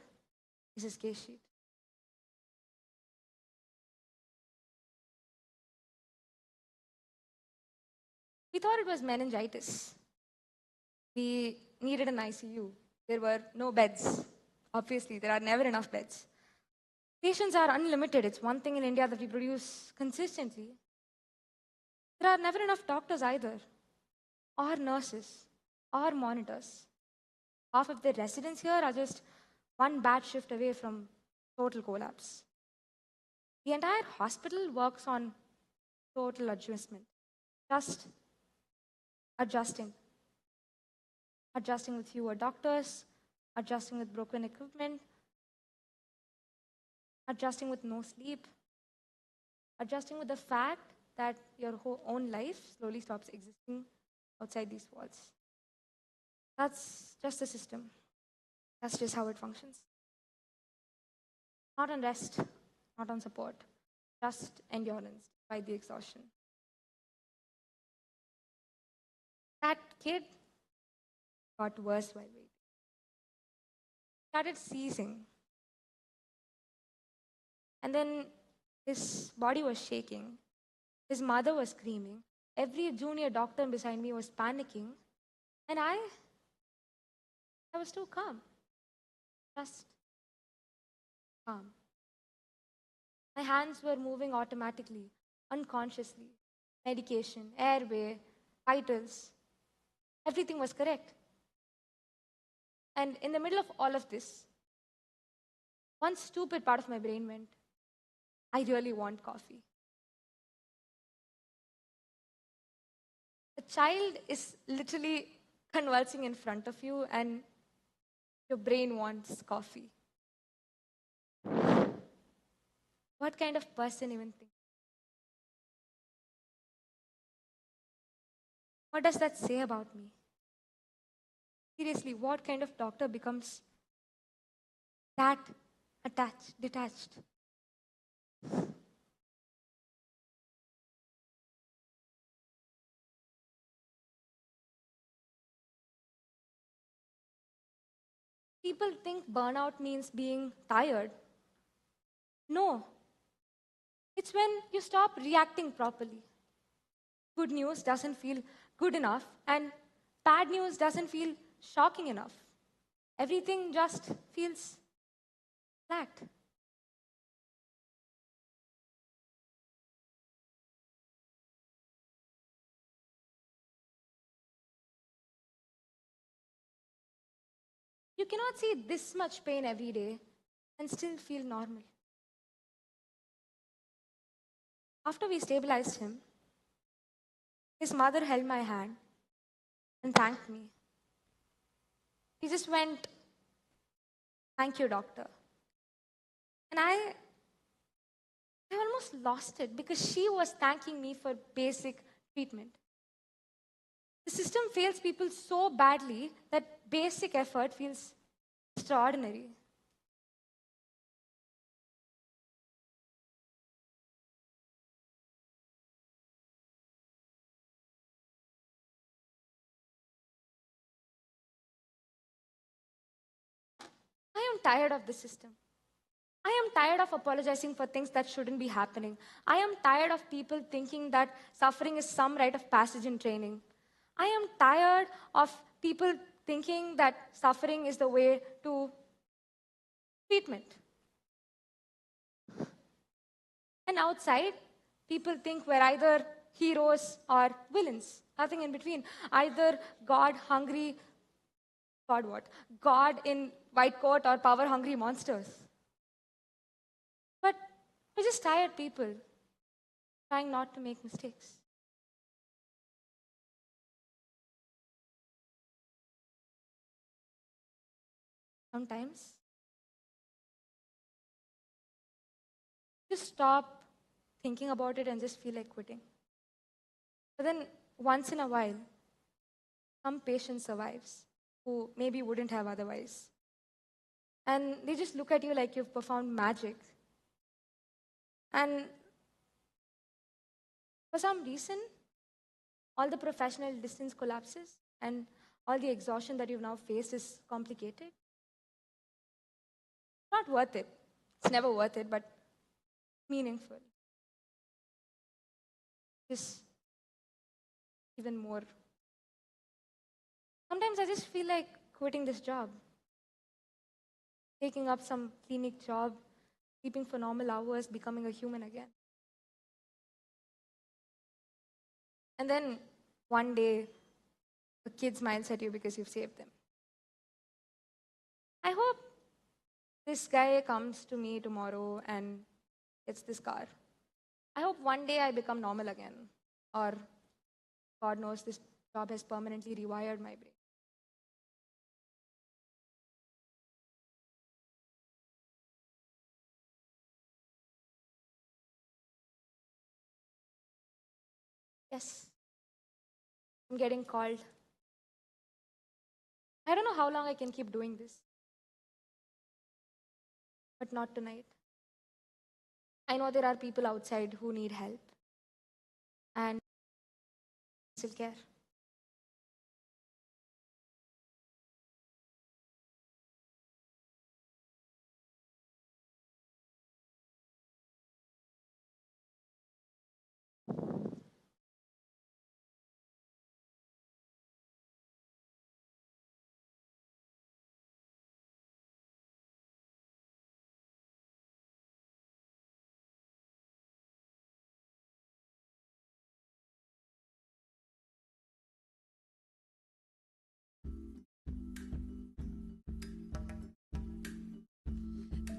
is his case sheet. We thought it was meningitis. We needed an ICU. There were no beds. Obviously, there are never enough beds. Patients are unlimited. It's one thing in India that we produce consistently. There are never enough doctors either, or nurses, or monitors. Half of the residents here are just one bad shift away from total collapse. The entire hospital works on total adjustment, just adjusting. Adjusting with fewer doctors, adjusting with broken equipment, adjusting with no sleep, adjusting with the fact that your own life slowly stops existing outside these walls. That's just the system. That's just how it functions. Not on rest, not on support, just endurance by the exhaustion. That kid got worse while waiting. Started seizing. And then his body was shaking. His mother was screaming. Every junior doctor beside me was panicking. And I was too calm. Just calm. My hands were moving automatically, unconsciously. Medication, airway, vitals. Everything was correct. And in the middle of all of this, one stupid part of my brain went, I really want coffee. A child is literally convulsing in front of you, and your brain wants coffee. What kind of person even thinks? What does that say about me? Seriously, what kind of doctor becomes that detached? People think burnout means being tired. No. It's when you stop reacting properly. Good news doesn't feel good enough, and bad news doesn't feel shocking enough. Everything just feels flat. You cannot see this much pain every day and still feel normal. After we stabilized him, his mother held my hand and thanked me. He just went, "Thank you, doctor." And I almost lost it because she was thanking me for basic treatment. The system fails people so badly that basic effort feels extraordinary. I am tired of the system. I am tired of apologizing for things that shouldn't be happening. I am tired of people thinking that suffering is some rite of passage in training. I am tired of people thinking that suffering is the way to treatment. And outside, people think we're either heroes or villains, nothing in between. Either God hungry, God what? God in white coat or power hungry monsters. But we're just tired people trying not to make mistakes. Sometimes, just stop thinking about it and just feel like quitting. But then, once in a while, some patient survives who maybe wouldn't have otherwise. And they just look at you like you've performed magic. And for some reason, all the professional distance collapses and all the exhaustion that you've now faced is complicated. Not worth it. It's never worth it, but meaningful. Just even more. Sometimes I just feel like quitting this job. Taking up some clinic job, sleeping for normal hours, becoming a human again. And then one day, a kid smiles at you because you've saved them. I hope this guy comes to me tomorrow and gets this car. I hope one day I become normal again. Or, God knows, this job has permanently rewired my brain. Yes, I'm getting called. I don't know how long I can keep doing this. But not tonight. I know there are people outside who need help. And still care.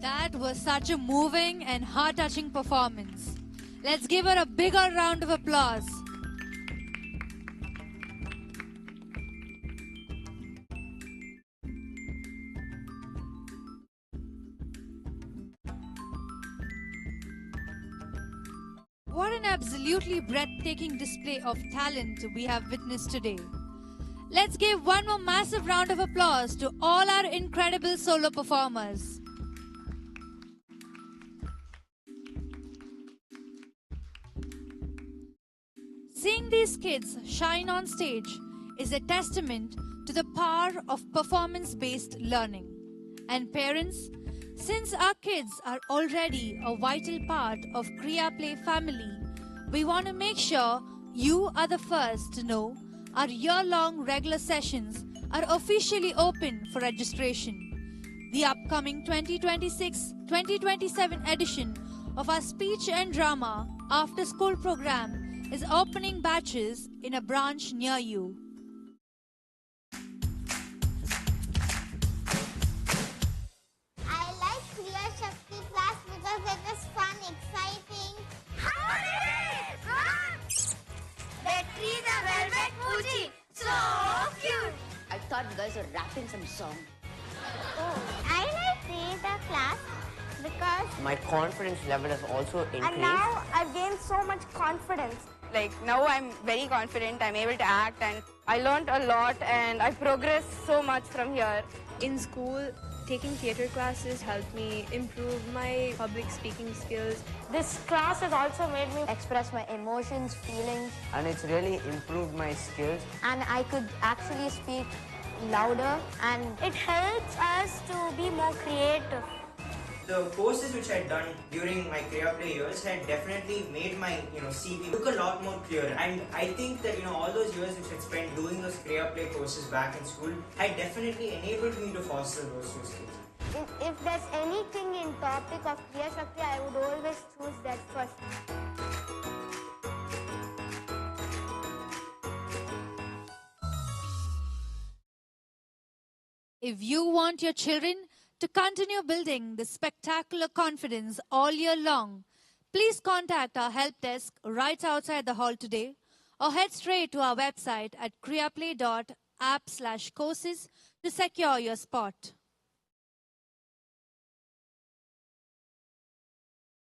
That was such a moving and heart-touching performance. Let's give her a bigger round of applause. What an absolutely breathtaking display of talent we have witnessed today. Let's give one more massive round of applause to all our incredible solo performers. Seeing these kids shine on stage is a testament to the power of performance-based learning. And parents, since our kids are already a vital part of Kriya Play family, we want to make sure you are the first to know our year-long regular sessions are officially open for registration. The upcoming 2026-2027 edition of our speech and drama after-school program is opening batches in a branch near you. I like Kriya Shakti class because it is fun, exciting. Betri the Velvet Fuji, so cute. I thought you guys were rapping some song. I like theater class because My confidence level has also increased. And now I've gained so much confidence. Like now I'm very confident, I'm able to act and I learned a lot and I progressed so much from here. In school, taking theatre classes helped me improve my public speaking skills. This class has also made me express my emotions, feelings, And it's really improved my skills. and I could actually speak louder, and it helps us to be more creative. the courses which I had done during my career play years had definitely made my CV look a lot more clearer. And I think that all those years which I had spent doing those career play courses back in school had definitely enabled me to foster those two skills. If there's anything in topic of Kriya Shakti, I would always choose that first. If you want your children to continue building this spectacular confidence all year long, please contact our help desk right outside the hall today or head straight to our website at kriyaplay.app/courses to secure your spot.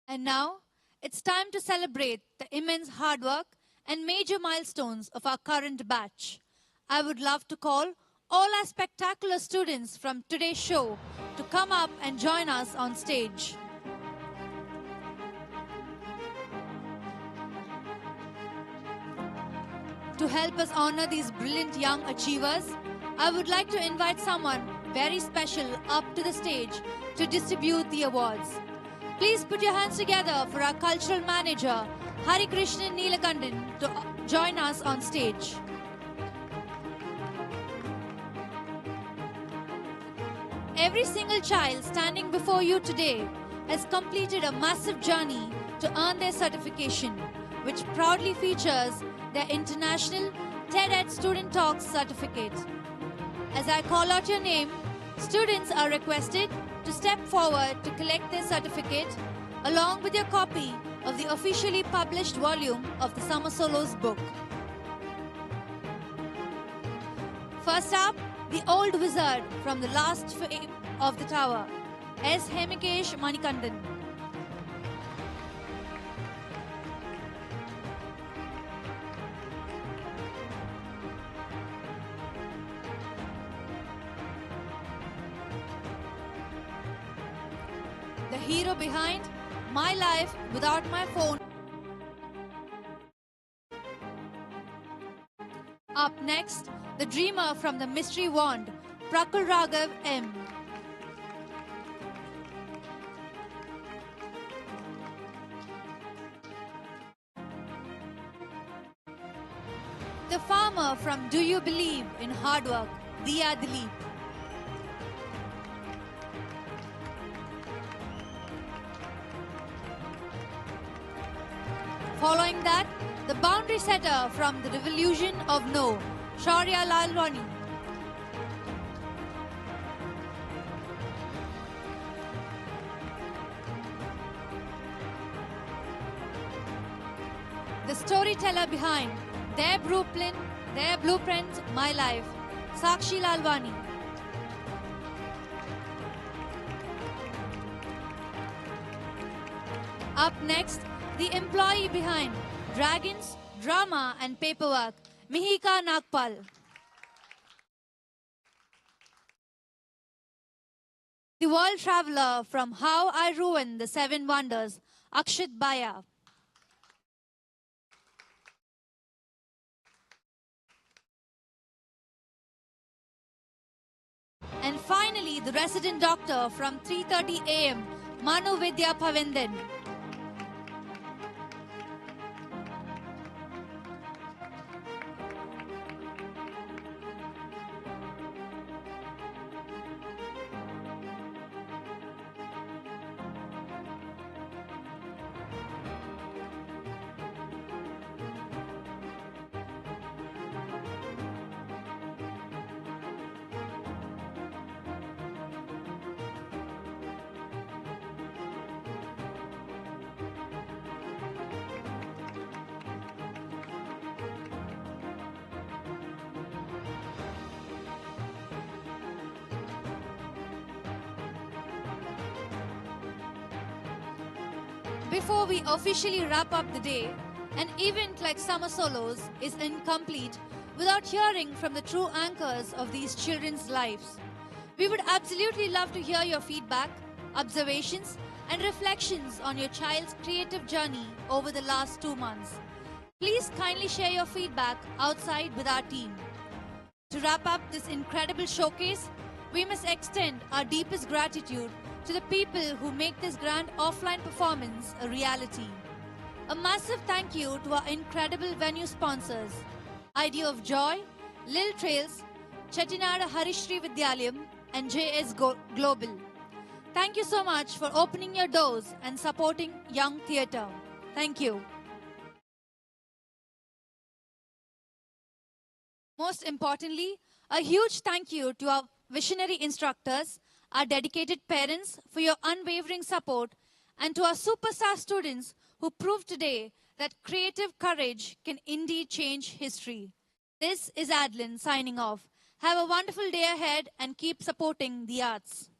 And now, it's time to celebrate the immense hard work and major milestones of our current batch. I would love to call all our spectacular students from today's show to come up and join us on stage. To help us honor these brilliant young achievers, I would like to invite someone very special up to the stage to distribute the awards. Please put your hands together for our cultural manager, Hari Krishnan Neelakandan, to join us on stage. Every single child standing before you today has completed a massive journey to earn their certification, which proudly features their International TED Student Talks certificate. As I call out your name, students are requested to step forward to collect their certificate along with your copy of the officially published volume of the Summer Solos book. First up, the old wizard from the last fame of the tower, S. Hemikesh Manikandan. The hero behind My Life Without My Phone. Up next, the dreamer from the mystery wand, Prakul Raghav M. The farmer from Do You Believe in Hard Work, Diya Dilip. Following that, the boundary setter from the Revolution of No, Shaurya Lalwani. The storyteller behind Their Blueprint, My Life, Sakshi Lalwani. Up next, the employee behind Dragons, Drama and Paperwork, Mihika Nagpal. The world traveler from How I Ruined the Seven Wonders, Akshat Baya. And finally, the resident doctor from 3:30 AM, Manu Vidya Pavendan. Before we officially wrap up the day, an event like Summer Solos is incomplete without hearing from the true anchors of these children's lives. We would absolutely love to hear your feedback, observations, and reflections on your child's creative journey over the last 2 months. Please kindly share your feedback outside with our team. To wrap up this incredible showcase, we must extend our deepest gratitude to the people who make this grand offline performance a reality. A massive thank you to our incredible venue sponsors, Idea of Joy, Lil Trails, Chettinad Harishri Vidyalayam, and JS Global. Thank you so much for opening your doors and supporting young theatre. Thank you. Most importantly, a huge thank you to our visionary instructors, our dedicated parents for your unwavering support, and to our superstar students who proved today that creative courage can indeed change history. This is Adlin signing off. Have a wonderful day ahead and keep supporting the arts.